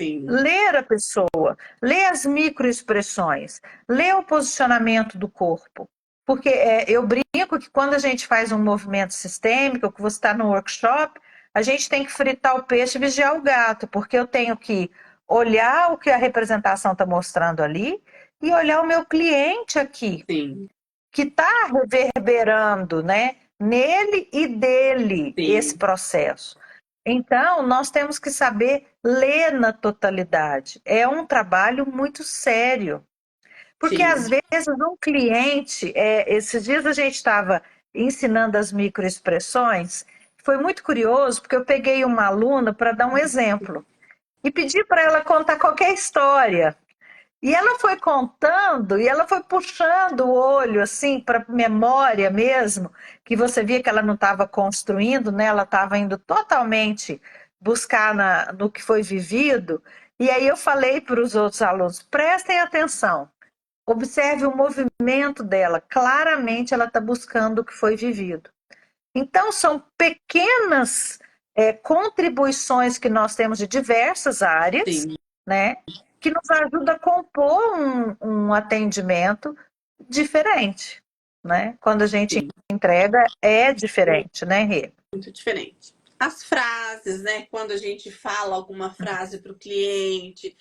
Speaker 2: Sim.
Speaker 1: Ler a pessoa, ler as microexpressões, ler o posicionamento do corpo. Porque eu brinco que quando a gente faz um movimento sistêmico, que você está no workshop, a gente tem que fritar o peixe e vigiar o gato, porque eu tenho que olhar o que a representação está mostrando ali e olhar o meu cliente aqui,
Speaker 2: Sim.
Speaker 1: que está reverberando, né, nele e dele
Speaker 2: Sim.
Speaker 1: esse processo. Então, nós temos que saber ler na totalidade. É um trabalho muito sério. Porque,
Speaker 2: Sim.
Speaker 1: às vezes, um cliente... esses dias a gente estava ensinando as microexpressões. Foi muito curioso, porque eu peguei uma aluna para dar um exemplo. E pedi para ela contar qualquer história. E ela foi contando, e ela foi puxando o olho, assim, para memória mesmo, que você via que ela não estava construindo, né? Ela estava indo totalmente buscar no que foi vivido. E aí eu falei para os outros alunos, prestem atenção, observe o movimento dela, claramente ela está buscando o que foi vivido. Então, são pequenas contribuições que nós temos de diversas áreas,
Speaker 2: Sim.
Speaker 1: né, que nos ajuda a compor um atendimento diferente. Né? Quando a gente
Speaker 2: Sim.
Speaker 1: entrega, é diferente, né, Rê?
Speaker 2: Muito diferente. As frases, né? Quando a gente fala alguma frase para o cliente,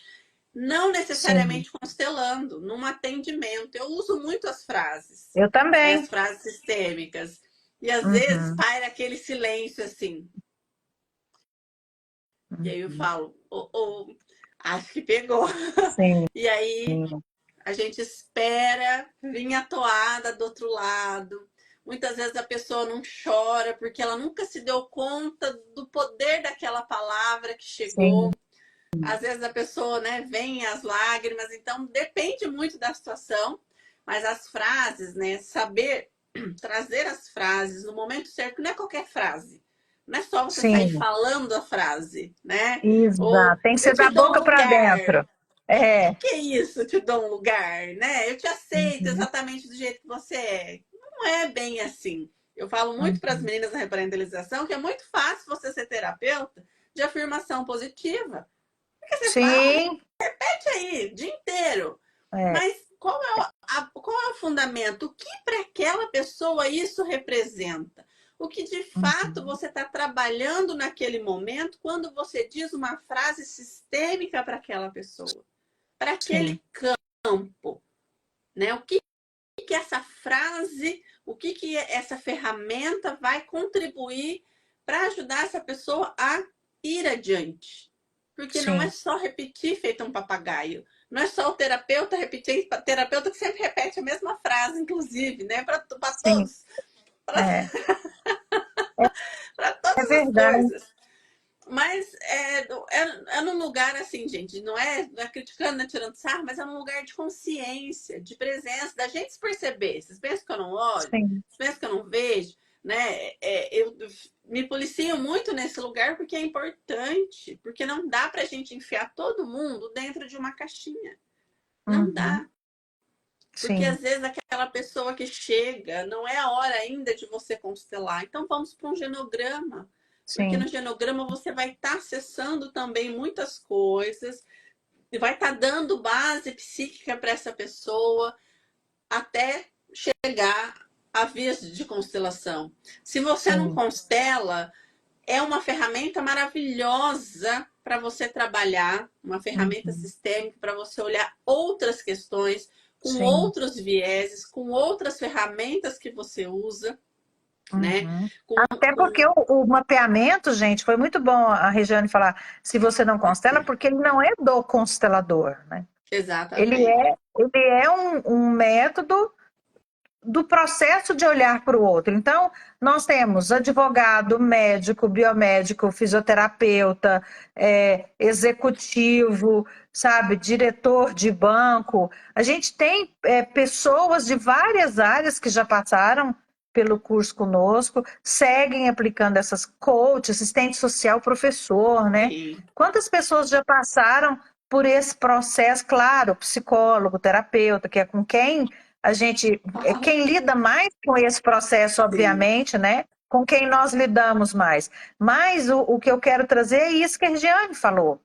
Speaker 2: não necessariamente
Speaker 1: Sim.
Speaker 2: constelando, num atendimento. Eu uso muito as frases,
Speaker 1: Eu
Speaker 2: né,
Speaker 1: também.
Speaker 2: as frases sistêmicas. E às vezes
Speaker 1: Uhum.
Speaker 2: paira aquele silêncio assim. E aí eu
Speaker 1: Uhum.
Speaker 2: falo, acho que pegou.
Speaker 1: Sim.
Speaker 2: E aí a gente espera vir a toada do outro lado. Muitas vezes a pessoa não chora porque ela nunca se deu conta do poder daquela palavra que chegou.
Speaker 1: Sim.
Speaker 2: Às vezes a pessoa, né, vem as lágrimas, então depende muito da situação, mas as frases, né, saber trazer as frases no momento certo, não é qualquer frase. Não é só você sair
Speaker 1: Sim.
Speaker 2: falando a frase, né? Ou
Speaker 1: Exato. Tem que
Speaker 2: eu
Speaker 1: ser
Speaker 2: te
Speaker 1: da
Speaker 2: dou
Speaker 1: boca
Speaker 2: um
Speaker 1: para
Speaker 2: lugar.
Speaker 1: dentro. É.
Speaker 2: Que é isso, eu te dou um lugar, né? Eu te aceito
Speaker 1: Uhum.
Speaker 2: exatamente do jeito que você é. Não é bem assim. Eu falo muito para as
Speaker 1: Uhum.
Speaker 2: meninas da reparentalização que é muito fácil você ser terapeuta de afirmação positiva. Porque você fala,
Speaker 1: Sim.
Speaker 2: repete aí, o dia inteiro.
Speaker 1: É.
Speaker 2: Mas qual é o fundamento? O que para aquela pessoa isso representa? O que de fato
Speaker 1: Uhum.
Speaker 2: você está trabalhando naquele momento quando você diz uma frase sistêmica para aquela pessoa? Para
Speaker 1: Sim.
Speaker 2: aquele campo, né? O que essa frase, o que essa ferramenta vai contribuir para ajudar essa pessoa a ir adiante? Porque não é
Speaker 1: Sim.
Speaker 2: só repetir feito um papagaio. Não é só o terapeuta repetir, terapeuta que sempre repete a mesma frase, inclusive, né? Para
Speaker 1: Sim.
Speaker 2: todos, para
Speaker 1: É. É
Speaker 2: todas as
Speaker 1: verdade.
Speaker 2: coisas. Mas é num lugar assim, gente, não é criticando, não é tirando sarro, mas é num lugar de consciência, de presença, da gente se perceber. Vocês pensam que eu não olho?
Speaker 1: Sim.
Speaker 2: Vocês pensam que eu não vejo? Né? Eu me policio muito nesse lugar porque é importante, porque não dá pra gente enfiar todo mundo dentro de uma caixinha. Não
Speaker 1: Uhum.
Speaker 2: dá. Porque
Speaker 1: Sim.
Speaker 2: às vezes aquela pessoa que chega, não é a hora ainda de você constelar. Então vamos para um genograma. Porque
Speaker 1: Sim.
Speaker 2: no genograma você vai estar acessando também muitas coisas, e vai estar dando base psíquica para essa pessoa até chegar à vez de constelação. Se você não
Speaker 1: Sim.
Speaker 2: constela, é uma ferramenta maravilhosa para você trabalhar, uma ferramenta
Speaker 1: Uhum.
Speaker 2: sistêmica para você olhar outras questões com
Speaker 1: Sim.
Speaker 2: outros vieses, com outras ferramentas que você usa, né?
Speaker 1: Uhum. Até
Speaker 2: Com...
Speaker 1: porque o mapeamento, gente, foi muito bom a Regiane falar se você não constela, porque ele não é do constelador, né?
Speaker 2: Exatamente.
Speaker 1: Ele é um método do processo de olhar para o outro. Então, nós temos advogado, médico, biomédico, fisioterapeuta, executivo, sabe, diretor de banco. A gente tem pessoas de várias áreas que já passaram pelo curso conosco, seguem aplicando essas coach, assistente social, professor, né?
Speaker 2: Sim.
Speaker 1: Quantas pessoas já passaram por esse processo? Claro, psicólogo, terapeuta, que é com quem quem lida mais com esse processo, obviamente, né? Com quem nós lidamos mais. Mas o que eu quero trazer é isso que a Regiane falou.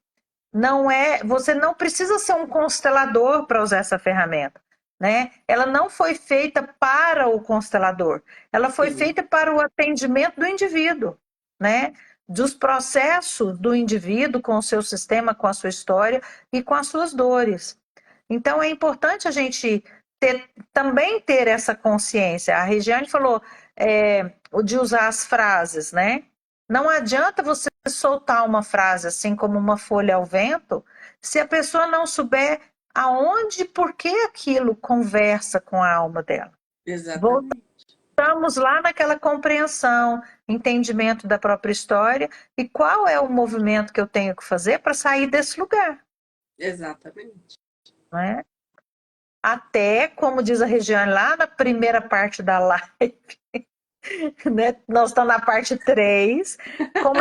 Speaker 1: Você não precisa ser um constelador para usar essa ferramenta, né? Ela não foi feita para o constelador, ela foi feita para o atendimento do indivíduo, né? Dos processos do indivíduo com o seu sistema, com a sua história e com as suas dores. Então é importante a gente também ter essa consciência. A Regiane falou de usar as frases, né? Não adianta você soltar uma frase assim como uma folha ao vento, se a pessoa não souber aonde e por que aquilo conversa com a alma dela.
Speaker 2: Exatamente.
Speaker 1: Voltamos lá naquela compreensão, entendimento da própria história e qual é o movimento que eu tenho que fazer para sair desse lugar.
Speaker 2: Exatamente.
Speaker 1: Né? Até, como diz a Regiane lá na primeira parte da live, né? Nós estamos na parte 3, como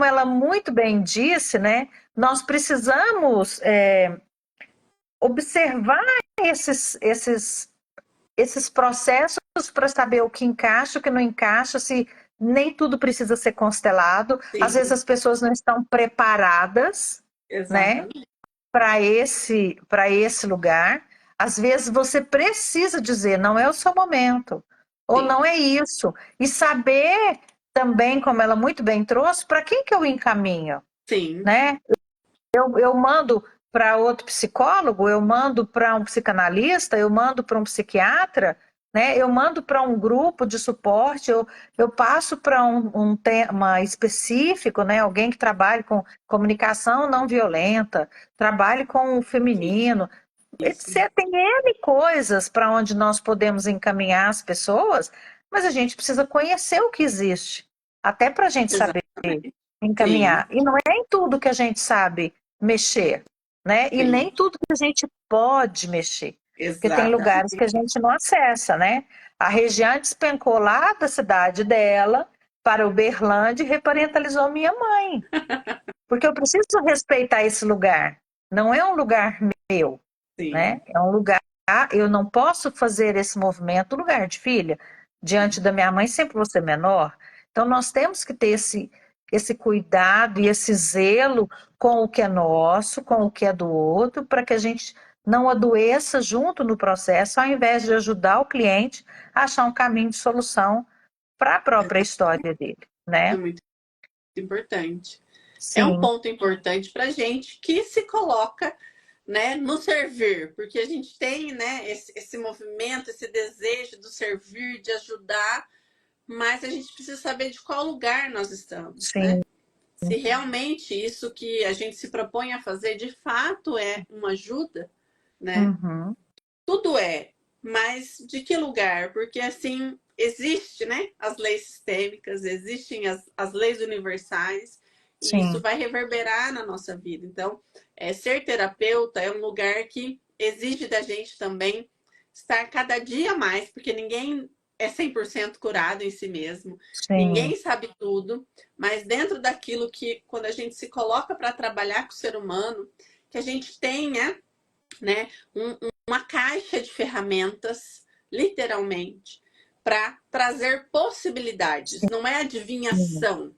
Speaker 1: ela muito bem disse, né? Nós precisamos observar esses processos para saber o que encaixa, o que não encaixa, se nem tudo precisa ser constelado.
Speaker 2: Sim.
Speaker 1: Às vezes as pessoas não estão preparadas, né? Para esse lugar. Às vezes você precisa dizer, não é o seu momento. Ou não é isso. E saber também, como ela muito bem trouxe, para quem que eu encaminho.
Speaker 2: Sim.
Speaker 1: Né? Eu mando para outro psicólogo, eu mando para um psicanalista, eu mando para um psiquiatra, né? Eu mando para um grupo de suporte, eu passo para um tema específico, né? Alguém que trabalhe com comunicação não violenta, trabalhe com o feminino. Etc. Tem N coisas para onde nós podemos encaminhar as pessoas, mas a gente precisa conhecer o que existe, até para a gente saber encaminhar. Sim. E não é em tudo que a gente sabe mexer, né? E nem tudo que a gente pode mexer. Exatamente. Porque tem lugares que a gente não acessa, né? A Regiane despencou lá da cidade dela para Uberlândia e reparentalizou minha mãe. Porque eu preciso respeitar esse lugar. Não é um lugar meu. Sim. Né? É um lugar, eu não posso fazer esse movimento no lugar de filha. Diante da minha mãe, sempre vou ser menor. Então, nós temos que ter esse cuidado e esse zelo com o que é nosso, com o que é do outro, para que a gente não adoeça junto no processo, ao invés de ajudar o cliente a achar um caminho de solução para a própria história dele. Né?
Speaker 2: É muito importante. Sim. É um ponto importante para a gente que se coloca, né, no servir, porque a gente tem, né, esse movimento, esse desejo do servir, de ajudar, mas a gente precisa saber de qual lugar nós estamos,
Speaker 1: Sim.
Speaker 2: Né? Se realmente isso que a gente se propõe a fazer de fato é uma ajuda, né?
Speaker 1: Uhum.
Speaker 2: Tudo é, mas de que lugar? Porque assim existe, né, as leis sistêmicas, existem as leis universais. Sim. E isso vai reverberar na nossa vida. Então, ser terapeuta é um lugar que exige da gente também estar cada dia mais, porque ninguém é 100% curado em si mesmo. Sim. Ninguém sabe tudo, mas dentro daquilo que, quando a gente se coloca para trabalhar com o ser humano, que a gente tenha, né, uma caixa de ferramentas, literalmente, para trazer possibilidades. Não é adivinhação.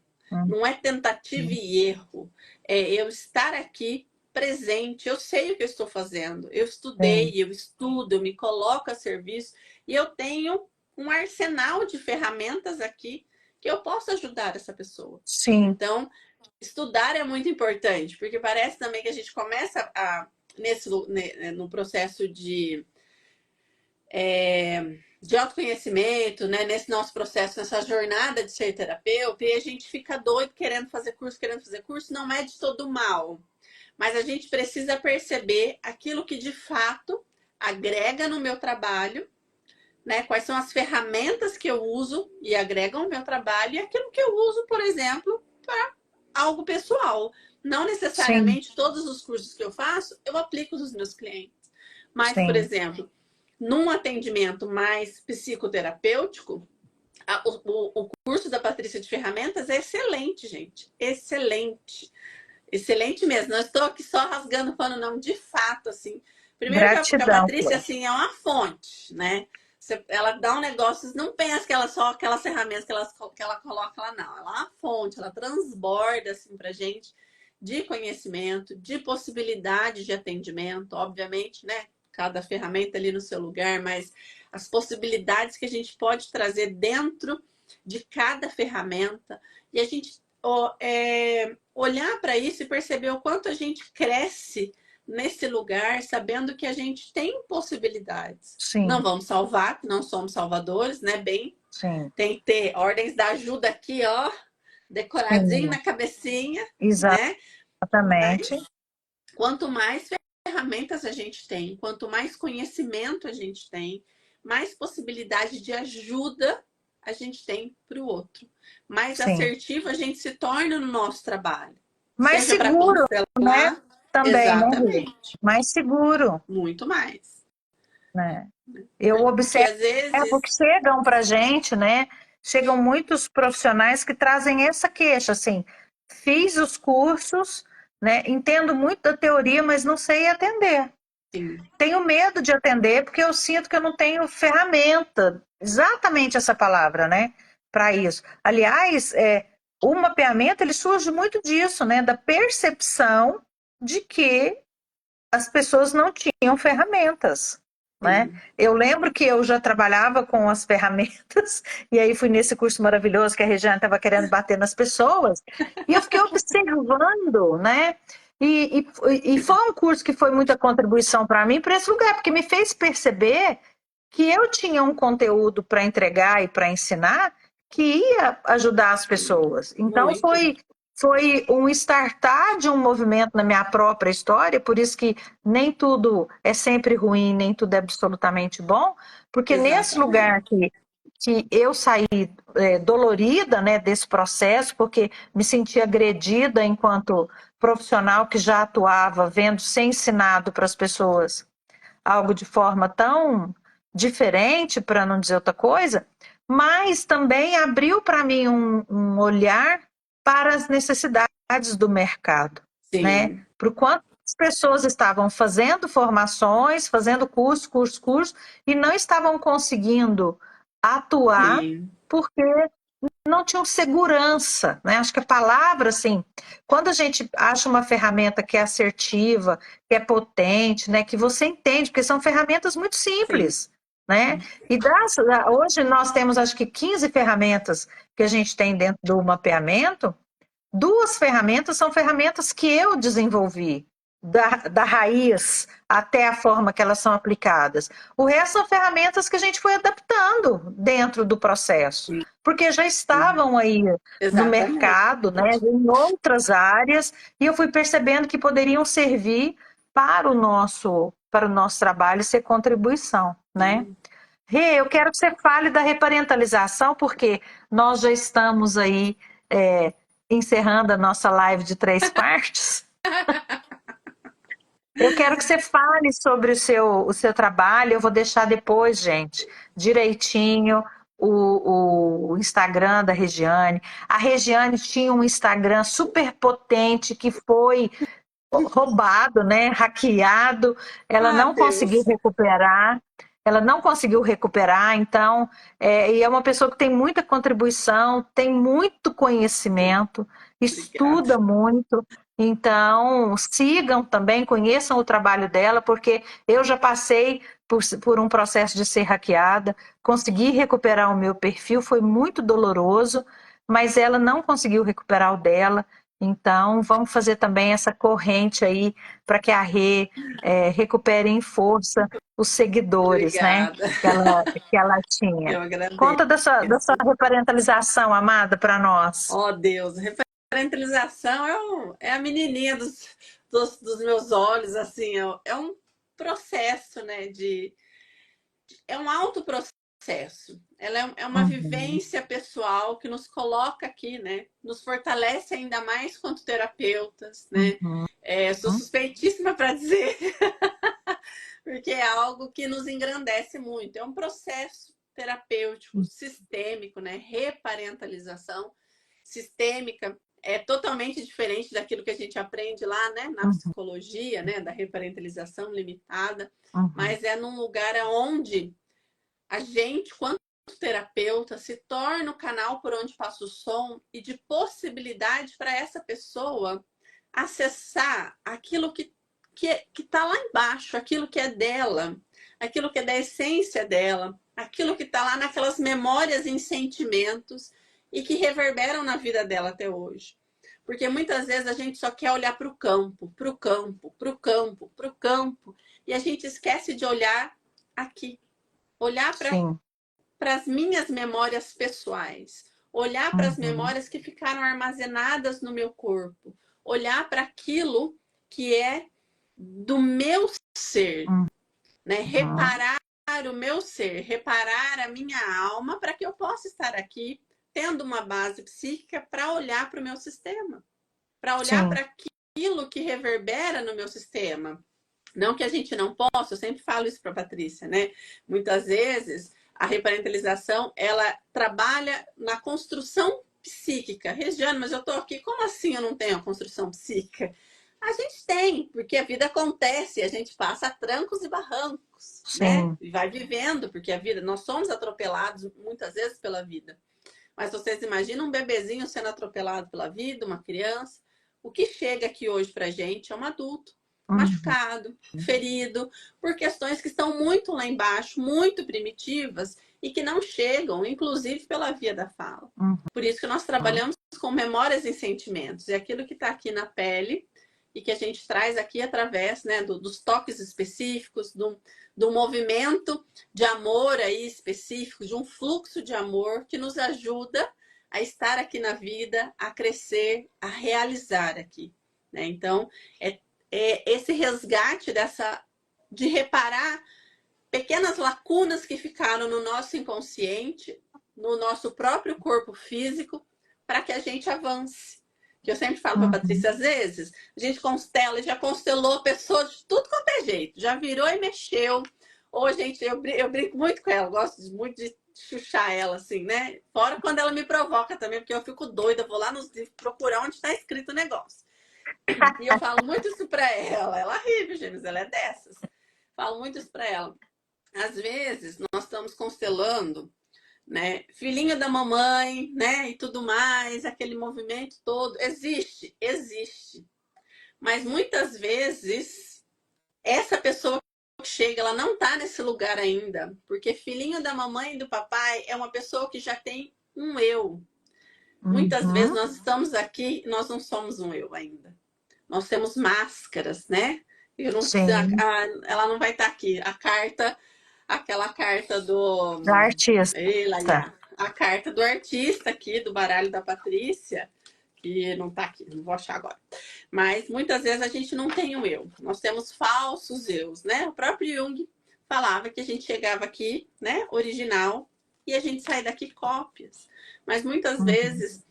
Speaker 2: Não é tentativa e erro. É eu estar aqui presente. Eu sei o que eu estou fazendo. Eu estudei, eu estudo, eu me coloco a serviço e eu tenho um arsenal de ferramentas aqui que eu posso ajudar essa pessoa.
Speaker 1: Sim.
Speaker 2: Então, estudar é muito importante, porque parece também que a gente começa no processo de autoconhecimento, né? Nesse nosso processo, nessa jornada de ser terapeuta, e a gente fica doido querendo fazer curso, não é de todo mal. Mas a gente precisa perceber aquilo que de fato agrega no meu trabalho, né? Quais são as ferramentas que eu uso e agregam no meu trabalho, e aquilo que eu uso, por exemplo, para algo pessoal. Não necessariamente Sim. Todos os cursos que eu faço, eu aplico nos meus clientes. Mas, Sim. Por exemplo, num atendimento mais psicoterapêutico, o curso da Patrícia de Ferramentas é excelente, gente. Excelente. Excelente mesmo. Não estou aqui só rasgando pano, não, de fato, assim. Primeiro que a
Speaker 1: Gratidão,
Speaker 2: Patrícia,
Speaker 1: Flor.
Speaker 2: assim, é uma fonte, né? Ela dá um negócio, não pensa que ela só aquelas ferramentas que ela coloca lá, não. Ela é uma fonte, ela transborda, assim, pra gente de conhecimento, de possibilidade de atendimento, obviamente, né? Cada ferramenta ali no seu lugar, mas as possibilidades que a gente pode trazer dentro de cada ferramenta e a gente olhar para isso e perceber o quanto a gente cresce nesse lugar, sabendo que a gente tem possibilidades. Não
Speaker 1: Sim,
Speaker 2: vamos salvar, não somos salvadores, né? Bem,
Speaker 1: sim,
Speaker 2: tem que ter ordens da ajuda aqui, ó, decoradinho
Speaker 1: sim,
Speaker 2: na cabecinha, né?
Speaker 1: exatamente.
Speaker 2: Mas quanto mais ferramentas a gente tem, quanto mais conhecimento a gente tem, mais possibilidade de ajuda a gente tem para o outro. Mais
Speaker 1: Sim.
Speaker 2: assertivo a gente se torna no nosso trabalho.
Speaker 1: Mais
Speaker 2: Seja para
Speaker 1: seguro, né?
Speaker 2: cancelar,
Speaker 1: Também, né, Rê?
Speaker 2: exatamente,
Speaker 1: Mais seguro,
Speaker 2: muito mais.
Speaker 1: né? Eu
Speaker 2: Porque
Speaker 1: observo
Speaker 2: às vezes,
Speaker 1: que chegam para a gente, né? Chegam muitos profissionais que trazem essa queixa, assim, fiz os cursos, né? Entendo muito da teoria, mas não sei atender.
Speaker 2: sim,
Speaker 1: Tenho medo de atender porque eu sinto que eu não tenho ferramenta, exatamente essa palavra, né? Para isso. Aliás, o mapeamento ele surge muito disso, né? Da percepção de que as pessoas não tinham ferramentas, né?
Speaker 2: sim.
Speaker 1: Eu lembro que eu já trabalhava com as ferramentas e aí fui nesse curso maravilhoso que a Regiane estava querendo bater nas pessoas e eu fiquei observando, né? E foi um curso que foi muita contribuição para mim para esse lugar, porque me fez perceber que eu tinha um conteúdo para entregar e para ensinar que ia ajudar as pessoas. Então
Speaker 2: Muito.
Speaker 1: foi um startar de um movimento na minha própria história, por isso que nem tudo é sempre ruim, nem tudo é absolutamente bom, porque nesse lugar
Speaker 2: Exatamente.
Speaker 1: que eu saí dolorida, né, desse processo, porque me senti agredida enquanto profissional que já atuava, vendo ser ensinado para as pessoas algo de forma tão diferente, para não dizer outra coisa, mas também abriu para mim um olhar para as necessidades do mercado, né?
Speaker 2: Sim,
Speaker 1: Para o quanto as pessoas estavam fazendo formações, fazendo curso, e não estavam conseguindo atuar
Speaker 2: sim,
Speaker 1: porque não tinham segurança, né? Acho que a palavra, assim, quando a gente acha uma ferramenta que é assertiva, que é potente, né? Que você entende, porque são ferramentas muito
Speaker 2: sim.
Speaker 1: simples, né? E hoje nós temos, acho que 15 ferramentas que a gente tem dentro do mapeamento. Duas ferramentas são ferramentas que eu desenvolvi, da raiz até a forma que elas são aplicadas. O resto são ferramentas que a gente foi adaptando dentro do processo, porque já estavam aí no
Speaker 2: Exatamente.
Speaker 1: mercado, né, em outras áreas, e eu fui percebendo que poderiam servir para o nosso trabalho e ser contribuição, né? Rê, eu quero que você fale da reparentalização, porque nós já estamos aí encerrando a nossa live de 3 partes. Eu quero que você fale sobre o seu trabalho. Eu vou deixar depois, gente, direitinho o Instagram da Regiane. A Regiane tinha um Instagram super potente que foi roubado, né, hackeado, ela
Speaker 2: Ah,
Speaker 1: não conseguiu
Speaker 2: Deus.
Speaker 1: recuperar, então, e é uma pessoa que tem muita contribuição, tem muito conhecimento,
Speaker 2: Obrigada.
Speaker 1: estuda muito, então sigam também, conheçam o trabalho dela, porque eu já passei por um processo de ser hackeada, consegui recuperar o meu perfil, foi muito doloroso, mas ela não conseguiu recuperar o dela, então, vamos fazer também essa corrente aí para que a Rê recupere em força os seguidores, né?
Speaker 2: Obrigada.
Speaker 1: Que ela tinha.
Speaker 2: Eu agradeço.
Speaker 1: Conta da sua reparentalização, amada, para nós.
Speaker 2: Oh, Deus. Referentalização é a menininha dos meus olhos, assim. É um processo, né? É um autoprocesso. Ela é uma
Speaker 1: Uhum,
Speaker 2: vivência pessoal que nos coloca aqui, né? Nos fortalece ainda mais quanto terapeutas, né?
Speaker 1: uhum,
Speaker 2: Sou suspeitíssima para dizer, porque é algo que nos engrandece muito. É um processo terapêutico, sistêmico, né? Reparentalização sistêmica é totalmente diferente daquilo que a gente aprende lá, né, na psicologia, né, da reparentalização limitada, mas é num lugar onde a gente, quanto terapeuta, se torna o canal por onde passa o som e de possibilidade para essa pessoa acessar aquilo que está lá embaixo, aquilo que é dela, aquilo que é da essência dela, aquilo que está lá naquelas memórias e sentimentos e que reverberam na vida dela até hoje. Porque muitas vezes a gente só quer olhar para o campo, para o campo, para o campo, para o campo, e a gente esquece de olhar aqui, olhar para as minhas memórias pessoais, olhar para as memórias que ficaram armazenadas no meu corpo, olhar para aquilo que é do meu ser, né? Reparar o meu ser, reparar a minha alma para que eu possa estar aqui tendo uma base psíquica para olhar para o meu sistema, para olhar para aquilo que reverbera no meu sistema. Não que a gente não possa, eu sempre falo isso para a Patrícia, né? Muitas vezes a reparentalização, ela trabalha na construção psíquica. Regiane, mas eu estou aqui, como assim eu não tenho a construção psíquica? A gente tem, porque a vida acontece, a gente passa a trancos e barrancos, né? E vai vivendo, porque a vida, nós somos atropelados muitas vezes pela vida. Mas vocês imaginam um bebezinho sendo atropelado pela vida, uma criança? O que chega aqui hoje pra gente é um adulto machucado, ferido, por questões que estão muito lá embaixo, muito primitivas e que não chegam, inclusive pela via da fala. Por isso que nós trabalhamos com memórias e sentimentos. É aquilo que está aqui na pele e que a gente traz aqui através, né, dos toques específicos, do movimento de amor aí específico, de um fluxo de amor que nos ajuda a estar aqui na vida, a crescer, a realizar aqui, né? Então, é esse resgate de reparar pequenas lacunas que ficaram no nosso inconsciente, no nosso próprio corpo físico, para que a gente avance. Que eu sempre falo para a Patrícia, às vezes, a gente constela, já constelou pessoas de tudo quanto é jeito, já virou e mexeu. Ou, gente, eu brinco muito com ela, gosto muito de chuchar ela, assim, né? Fora quando ela me provoca também, porque eu fico doida, vou lá nos livros procurar onde está escrito o negócio. E eu falo muito isso para ela. Ela ri, viu, gêmeos? Ela é dessas. Falo muito isso para ela. Às vezes, nós estamos constelando, né? Filhinho da mamãe, né? E tudo mais, aquele movimento todo. Existe, existe. Mas muitas vezes, essa pessoa que chega, ela não está nesse lugar ainda. Porque filhinho da mamãe e do papai é uma pessoa que já tem um eu. Muitas vezes nós estamos aqui, nós não somos um eu ainda. Nós temos máscaras, né? Eu não, ela não vai estar aqui. A carta, aquela carta do
Speaker 1: artista.
Speaker 2: A carta do artista aqui, do baralho da Patrícia, que não está aqui, não vou achar agora. Mas muitas vezes a gente não tem um eu. Nós temos falsos eus, né? O próprio Jung falava que a gente chegava aqui, né? Original, e a gente sai daqui cópias. Mas muitas vezes,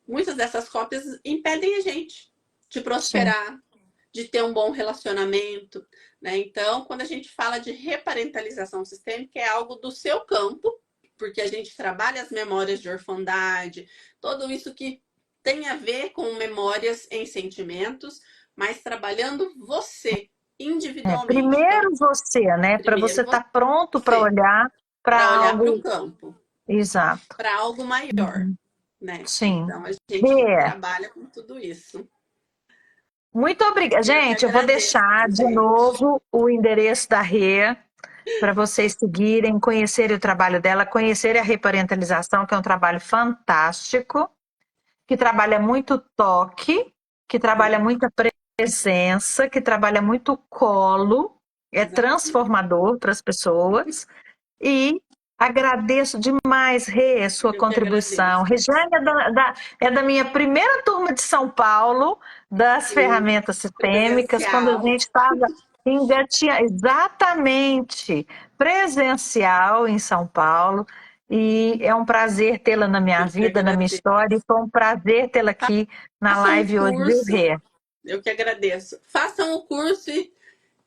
Speaker 2: muitas dessas cópias impedem a gente de prosperar, de ter um bom relacionamento, né? Então, quando a gente fala de reparentalização sistêmica, é algo do seu campo, porque a gente trabalha as memórias de orfandade, tudo isso que tem a ver com memórias em sentimentos, mas trabalhando você individualmente.
Speaker 1: Primeiro então, você, né? Para você estar pronto para olhar para algo.
Speaker 2: Para o campo.
Speaker 1: Exato.
Speaker 2: Para algo maior. Né?
Speaker 1: Sim.
Speaker 2: Então, a gente trabalha com tudo isso.
Speaker 1: Muito obrigada. Gente, eu vou deixar de novo o endereço da Rê para vocês seguirem, conhecerem o trabalho dela, conhecerem a reparentalização, que é um trabalho fantástico, que trabalha muito toque, que trabalha muita presença, que trabalha muito colo, é transformador para as pessoas. E agradeço demais, Rê, a sua contribuição. Regiane é da minha primeira turma de São Paulo, das ferramentas sistêmicas, quando a gente estava exatamente presencial em São Paulo. E é um prazer tê-la na minha vida, na minha história, e foi um prazer tê-la aqui na live hoje, viu, Rê?
Speaker 2: Eu que agradeço. Façam o curso e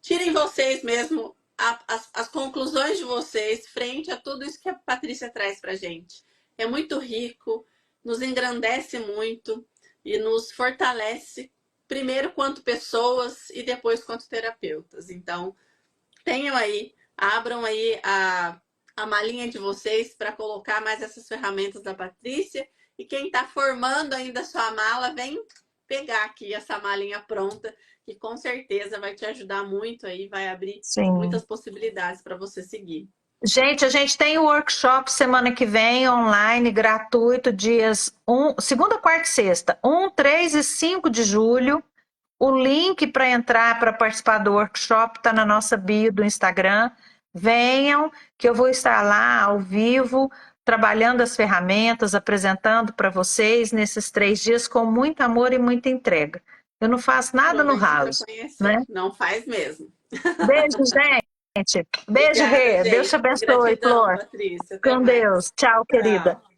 Speaker 2: tirem vocês mesmo as conclusões de vocês frente a tudo isso que a Patrícia traz para a gente. É muito rico, nos engrandece muito, e nos fortalece, primeiro quanto pessoas e depois quanto terapeutas. Então, tenham aí, abram aí a malinha de vocês para colocar mais essas ferramentas da Patrícia. E quem está formando ainda a sua mala, vem pegar aqui essa malinha pronta, que com certeza vai te ajudar muito aí, vai abrir muitas possibilidades para você seguir.
Speaker 1: Gente, a gente tem o workshop semana que vem, online, gratuito, dias segunda, quarta e sexta, 1, 3 e 5 de julho. O link para entrar, para participar do workshop, está na nossa bio do Instagram. Venham, que eu vou estar lá ao vivo, trabalhando as ferramentas, apresentando para vocês nesses 3 dias com muito amor e muita entrega. Eu não faço nada no raso, né?
Speaker 2: Não faz mesmo.
Speaker 1: Beijo, gente. Beijo,
Speaker 2: Obrigada,
Speaker 1: Rê.
Speaker 2: gente.
Speaker 1: Deus te abençoe,
Speaker 2: Gratidão,
Speaker 1: Flor.
Speaker 2: Patrícia. Até
Speaker 1: Com
Speaker 2: mais.
Speaker 1: Deus. Tchau, querida.
Speaker 2: Tchau.